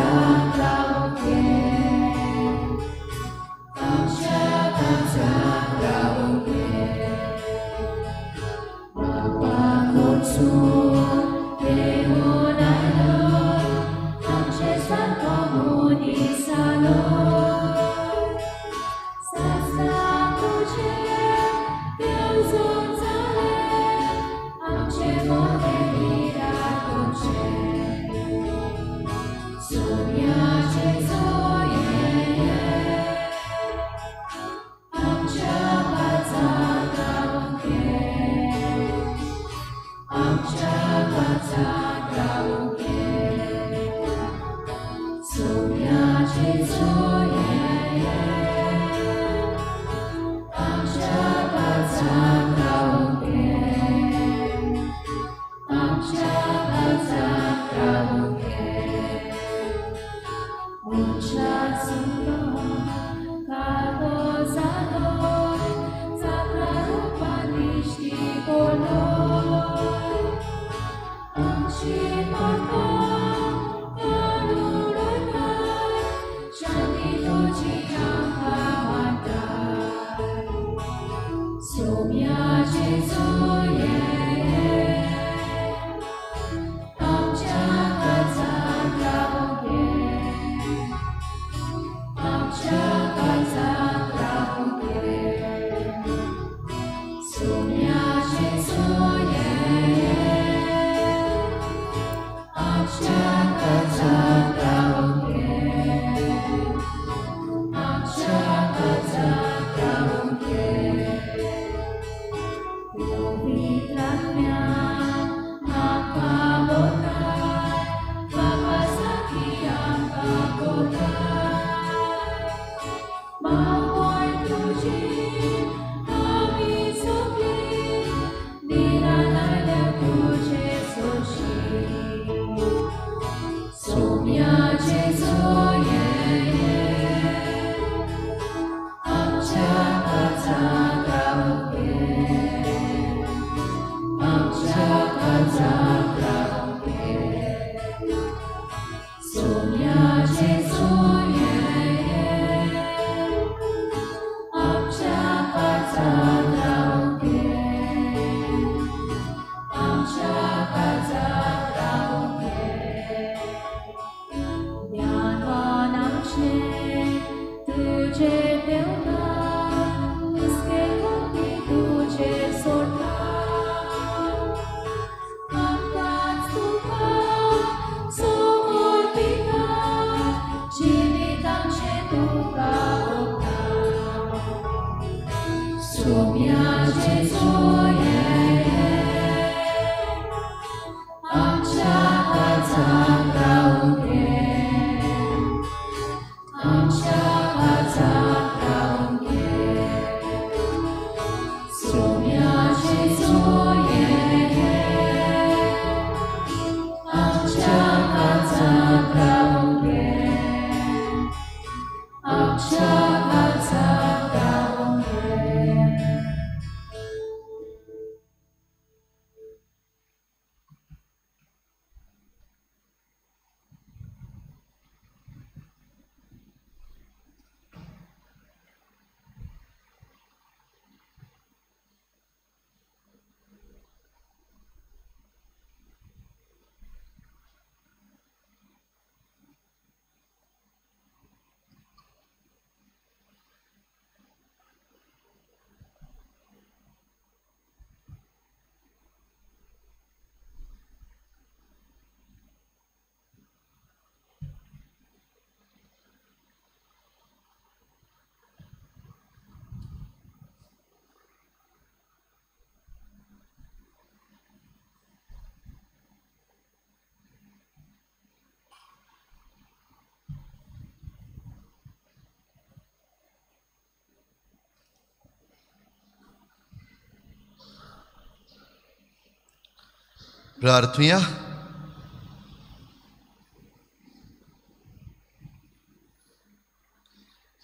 प्रार्थुया.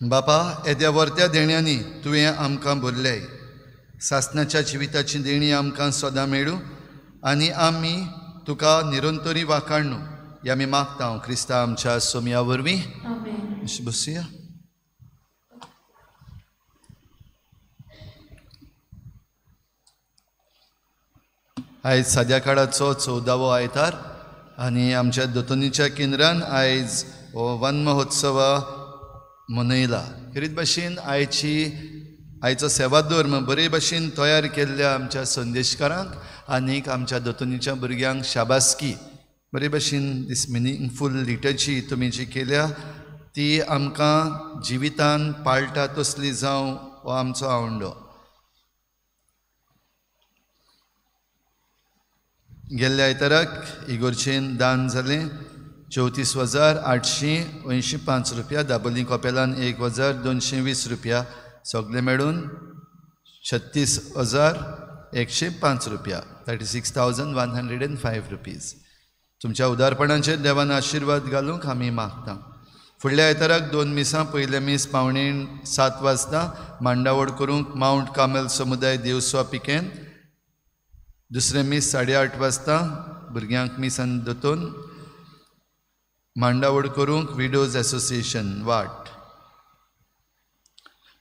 बापा, येद्या वर्त्या देण्यांनी तुवें आमकां भरल्याय. सासणाच्या जिविताची देणी आमकां सदां मेळूं आनी आमी तुका निरंतरी वाखाणू या आमी मागता क्रिस्ता आमच्या सोम्या वरवीं. बसुया. आयज सद्या काळाचो 14वो आयतार आनी आमच्या दोतोनीच्या केंद्रान आयज हो वन महोत्सव मनयला. खरीत भाशेन आयचो सेवा धर्म बरे भाशेन तयार केल्ल्या आमच्या संदेशकारांक आनीक आमच्या दोतोनीच्या भुरग्यांक शाबासकी. बरे भाशेन दीस मिनींगफूल लिटर्जी तुमी जी केल्या ती आमकां जिवितान पाळटा तसली जावं हो आमचो आवंडो. गेल्ल्या आयताराक इगोर्चेन दान जालें 34,885 रुपया. दाबोलीं कॉपेलान 1,220 रुपया. सगळे मेळून 36,105 रुपया. 36,105 रुपीज. तुमच्या उदारपणाचेर देवान आशिर्वाद घालूंक आमी मागता. फुडल्या आयताराक 2 मिसां पयले मीस पावणे 7 वाजता मांडावळ करूंक माउंट कार्मेल समुदाय देवस्वा पिकेन. दुसरे मीस 8:30 वाजता भुरग्यांक मिसान दोतोन मांडावळ करूंक विडोज एसोसिएशन वाट.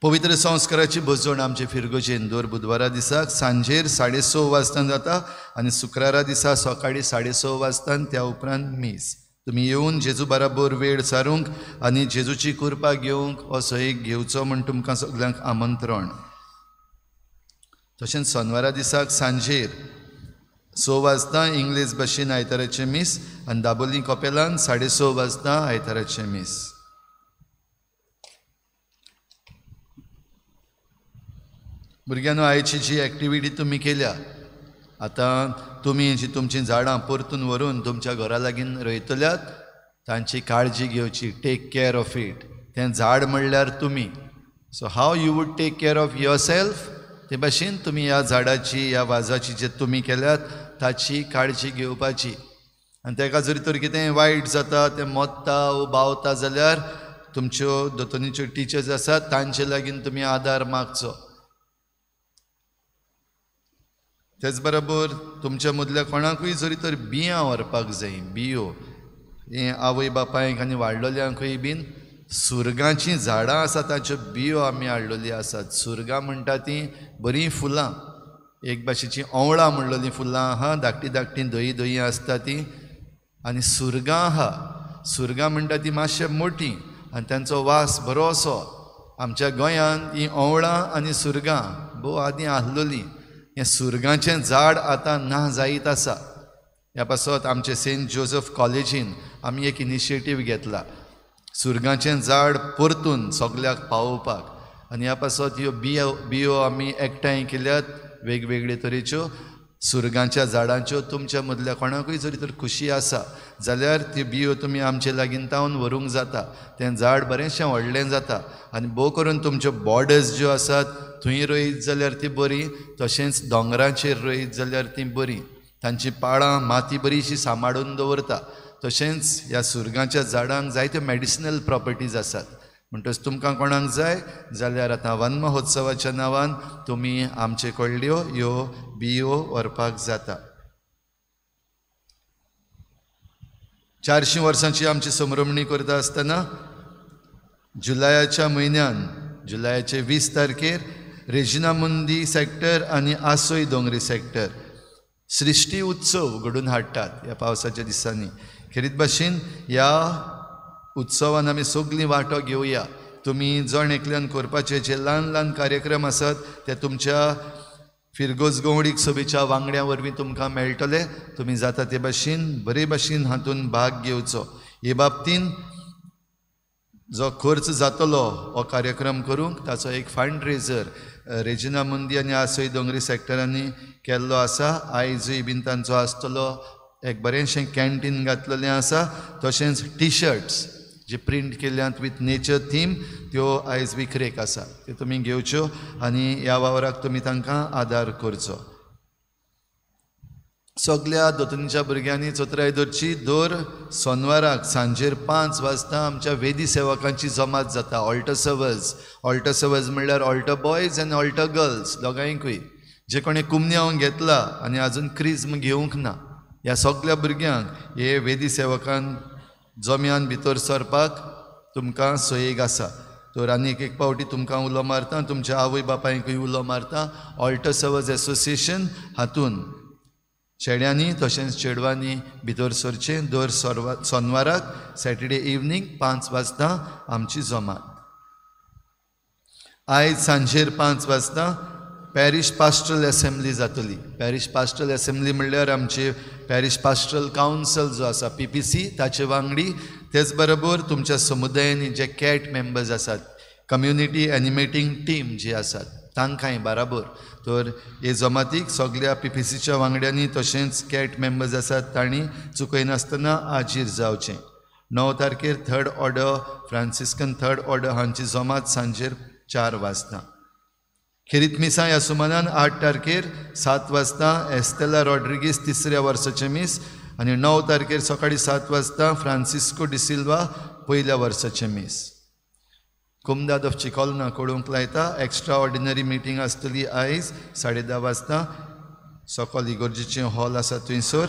पवित्र संस्काराची भोजवण आमचे फिरगोजेन दर बुधवारा दिसाक सांजेर 6:30 वाजता जाता आनी शुक्रारा दिसा सकाळीं 6:30 वाजता. त्या उपरांत मीस. तुमी येवन जेजू बराबर वेळ सारूंक आनी जेजूची कृपा घेवंक हो सैक घेवचो म्हण तुमकां सगल्यांक आमंत्रण. तशेंच शेनवारा दिसाक सांजेर 6 वाजता इंग्लीश भाशेन आयताराचे मीस आनी दाबोलीं कपेलान 6:30 वाजता आयताराचे मीस. भुरग्यांनो, आयची जी एक्टिविटी तुमी केल्या, आतां तुमी जी तुमचीं झाडां परतून व्हरून तुमच्या घरा लागीं रोयतल्यात, तांची काळजी घेवची, टेक केअर ऑफ इट. तें झाड म्हणल्यार तुमी. So how you would take care of yourself, ते भाशेन तुमी ह्या झाडाची, ह्या वाजाची जे तुमी केल्यात ताची काळजी घेवपाची. आनी ताका जरी तर कितें वायट जाता, तें मोडटा वो बावता जाल्यार तुमच्यो दोतोनीच्यो टिचर्स आसात, तांचे लागीं तुमी आदार मागचो. तेच बरोबर तुमच्या मदल्या कोणाकूय जरी तर बियां व्हरपाक जाय, बियो, हें आवय बापायक आनी वाडलोल्यांकूय बीन सुरगांचीं झाडां आसा, ताच्यो बियो आमी हाडलेली आसात. सुरगां म्हणटा तीं बरीं फुलां, एक भाशेचीं ओंवळां म्हणलेलीं फुलां आहा, धाकटीं धाकटीं धोयी धोयी आसता तीं. आनी सुरगां आहा, सुरगां म्हणटा तीं मातशें मोटीं आनी तांचो वास बरो असो. आमच्या गोंयांत ही ओंवळां आनी सुरगां भोव आदीं आहलोलीं. हें सुरगांचें झाड आतां ना जायत आसा. ह्या पासत आमचे सेंट जोसेफ कॉलेजीन आमी एक इनिशिएटीव घेतला, सुरगांचें झाड परतून सगल्याक पावोवपाक. आनी ह्या पासत ह्यो बियो आमी एकठांय केल्यात वेगवेगळे तरेच्यो सुरगांच्या झाडांच्यो. तुमच्या मदल्या कोणाकूय जरी तर खुशी आसा जाल्यार त्यो बियो तुमी आमचे लागीं तावन व्हरूंक जाता. तें झाड बरेंशें व्हडलें जाता आनी भोव करून तुमच्यो बॉर्डर्स ज्यो आसात थंय रोयत जाल्यार ती बरी, तशेंच दोंगरांचेर रोयत जाल्यार ती बरी. तांची पाळां माती बरीशी सांबाळून दवरता. तशेंच ह्या सुरगांच्या झाडांक जायत्यो मॅडिसिनल प्रॉपर्टीज आसात. म्हणटच तुमकां कोणाक जाय जाल्यार आतां वन महोत्सवाच्या नांवान तुमी आमचे कडल्यो ह्यो बियो व्हरपाक जाता. 400 वर्सांची आमची संभ्रमणी करता आसतना जुलायाच्या म्हयन्यान, जुलायाचे 20 तारखेर रेजिनामुंदी सॅक्टर आनी आसोय दोंगरी सॅक्टर सृश्टी उत्सव घडोवन हाडटात ह्या पावसाच्या दिसांनी. खेरीत भाशेन ह्या उत्सवान आमी सगळीं वांटो घेवया. तुमी जण एकल्यान करपाचे जे ल्हान ल्हान कार्यक्रम आसात ते तुमच्या फिरगोज गवडीक सभेच्या वांगड्या वरवीं तुमकां मेळटले. तुमी जाता ते भाशेन बरे भाशेन हातूंत भाग घेवचो. हे बाबतीन जो खर्च जातलो हो कार्यक्रम करूंक ताचो एक फंड रेजर रेजिनामुंदी आनी आसोय दोंगरी सॅक्टरांनी केल्लो आसा. आयजूय बीन तांचो आसतलो. एक बरेंशें कॅन्टीन घातलेलें आसा. तशेंच टी-शर्ट्स जे प्रिंट केल्ल्यात विथ नेचर थीम त्यो आयज विक्रेक आसा, त्यो तुमी घेवच्यो आनी ह्या वावराक तुमी तांकां आदार करचो. सगल्या दोतोनीच्या भुरग्यांनी चोत्राय धरची. दर सोनवाराक सांजेर 5 वाजता आमच्या वेदी सेवकांची जमात जाता. ऑल्टर सर्वर्स म्हणल्यार ऑल्टर बॉयज आनी ऑल्टर गर्ल्स दोगांयकूय. जे कोणें कुमन्यावंक घेतला आनी आजून क्रिज्म घेवंक ना, ह्या सगल्या भुरग्यांक हे वेदी सेवकान जम्यान भितर सरपाक तुमकां सयेक आसा. तर आनी एक पावटी तुमकां उलो मारता, तुमच्या आवय बापायकूय उलो मारता. ऑल्टर सर्वर्स एसोसिएशन हातून चेड्यांनी तशेंच चेडवांनी भितर सरचें. दर सोनवाराक सॅटर्डे इवनिंग 5 वाजता आमची जमात. आयज सांजेर 5 वाजता पॅरीश पास्टरल एसेंब्ली जातली. पॅरीश पास्टरल एसेंब्ली म्हणल्यार आमचे पॅरीश पास्टरल कावन्सल जो आसा PPC ताचे वांगडी, तेच बरोबर तुमच्या समुदायांनी जे कॅट मेंबर्स आसात, कम्युनिटी एनिमेटींग टीम जी आसात तांकांय बराबर. तर हे जमातीक सगळ्या PPCच्या वांगड्यांनी तशेंच कॅट मेंबर्स आसात तांणी चुकयनासतना हाजीर जावचें. 9 तारखेर 3rd order Franciscan 3rd order हांची जमात सांजेर 4 वाजता. खेरीत मिसा ह्या सुमारान 8 तारखेर 7 वाजता एस्तेला रॉड्रिगीस 3ऱ्या वर्साचें मीस आनी 9 तारखेर सकाळीं 7 वाजता फ्रांसिस्को डिसिल्वा 1ल्या वर्साचें मीस. कुमदाद ऑफ चिकोलना कळोवंक लायता. एक्स्ट्रा ऑर्डिनरी मिटींग आसतली आयज 10:30 वाजता. सकल इगोर्जेचें हॉल आसा थंयसर.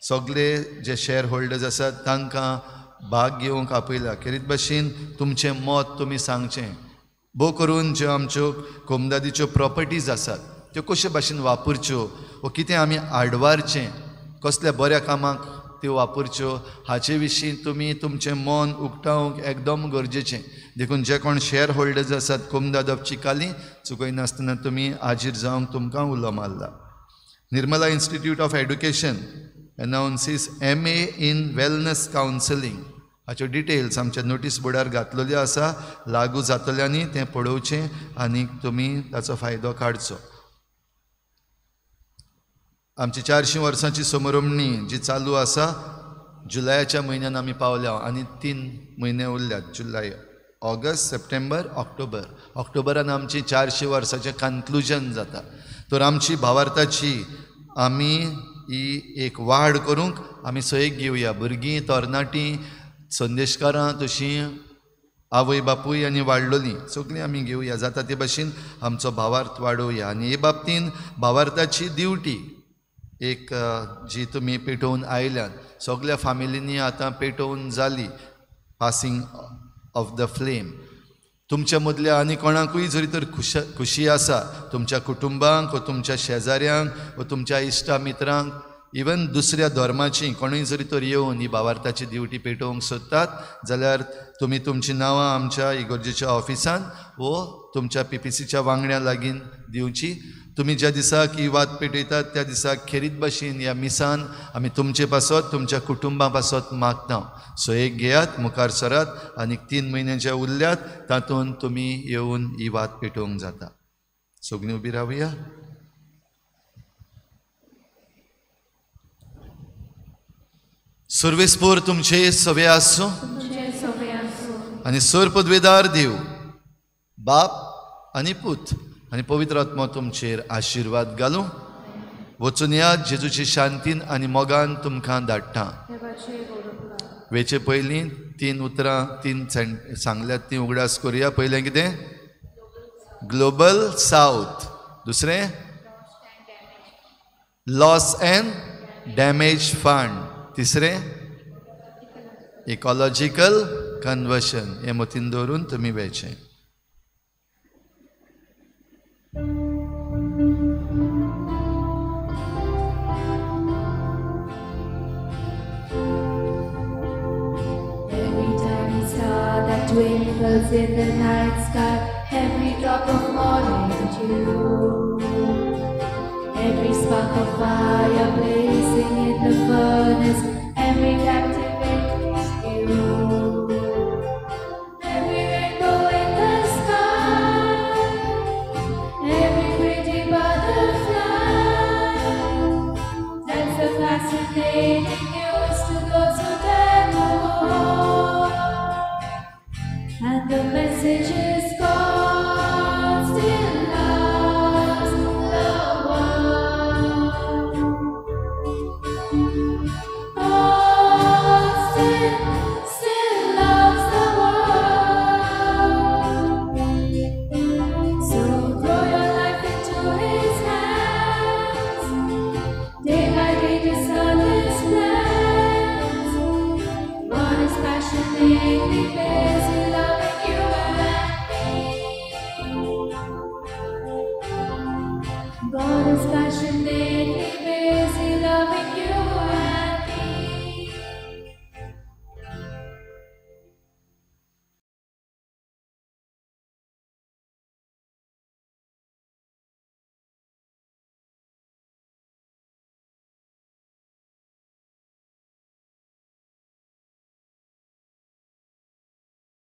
सगळे जे शेअर होल्डर्स आसात तांकां भाग घेवंक आपयला. खेरीत भाशेन तुमचें मत तुमी सांगचें. भोव करून ज्यो आमच्यो कोमदादीच्यो प्रॉपर्टीज आसात त्यो कशे भाशेन वापरच्यो वा कितें आमी आडवारचें, कसल्या बऱ्या कामाक त्यो वापरच्यो हाचे विशीं तुमी तुमचें मन उक्तावंक एकदम गरजेचें. देखून जे कोण शेअर होल्डर्स आसात कोमदाद ऑफ चिकाली चुकयनासतना तुमी हाजीर जावंक तुमकां उलो मारला. Nirmala Institute of Education announces MA in Wellness Counseling. हाच्यो डिटेल्स आमच्या नोटीस बोर्डार घातलेल्यो आसा. लागू जातल्यांनी तें पळोवचें आनी तुमी ताचो फायदो काडचो. आमची 400 वर्सांची समारंभणी जी चालू आसा, जुलयाच्या म्हयन्यान आमी पावल्या आनी 3 म्हयने उरल्यात. July, August, September, October. ऑक्टोबरान आमची 400 वर्साचें कन्क्लुजन जाता. तर आमची भावार्थाची आमी ही एक वाड करूंक आमी सयेक घेवया. भुरगीं, तरणाटीं, संदेशकारां, तशीं आवय बापूय आनी वाडलोलीं सगळीं आमी घेवया. जाता ते भाशेन आमचो भावार्थ वाडोवया. आनी हे बाबतीन भावार्थाची ड्युटी एक जी तुमी पेटोवन आयल्यात, सगळ्या फामिलींनी आतां पेटोवन जाली. Passing of the flame. तुमच्या मदल्या आनी कोणाकूय जरी तर खुशी आसा, तुमच्या कुटुंबांक वा तुमच्या शेजाऱ्यांक वा तुमच्या इश्टा मित्रांक, इवन दुसऱ्या धर्माची कोणूय जरी तर येवन ही भावार्थाची ड्युटी पेटोवंक सोदतात, जाल्यार तुमी तुमची नांवां आमच्या इगर्जेच्या ऑफिसान वो तुमच्या PPCच्या वांगड्या लागीं दिवची. तुमी ज्या दिसाक ही वात पेटयतात त्या दिसाक खेरीत भाशेन ह्या मिसान आमी तुमचे पासत, तुमच्या कुटुंबा पासत मागता. सो एक घेयात, मुखार सरात आनी 3 म्हयने जे उरल्यात तातूंत तुमी येवन ही वात पेटोवंक जाता. सगळीं उबी रावया. सर्वेस्पोर तुमचे सवे आसूं आनी सर पदवेदार देव, बाप आनी पूत आनी पवित्र आत्मा तुमचेर आशिर्वाद घालूं. वचून या, जेजूची शांतीन आनी मोगान तुमकां धाडटा. वेचे पयलीं 3 उतरां 3 सांगल्यात ती उगडास करुया. पयलें कितें? Global south. दुसरें लॉस एंड डॅमेज फंड. तिसरें इकॉलॉजिकल कन्वर्शन. हे मतीन दवरून तुमी वेचें. Twinkles in the night sky, every drop of morning dew, every spark of fire blazing in the furnace, every captivating view, every rainbow in the sky, every pretty butterfly, that's a fascinating news to those who dare to hold. And the message is God still loves the world. God still loves the world. So throw your life into His hands. Day by day discern His plans. One is passionately blessed.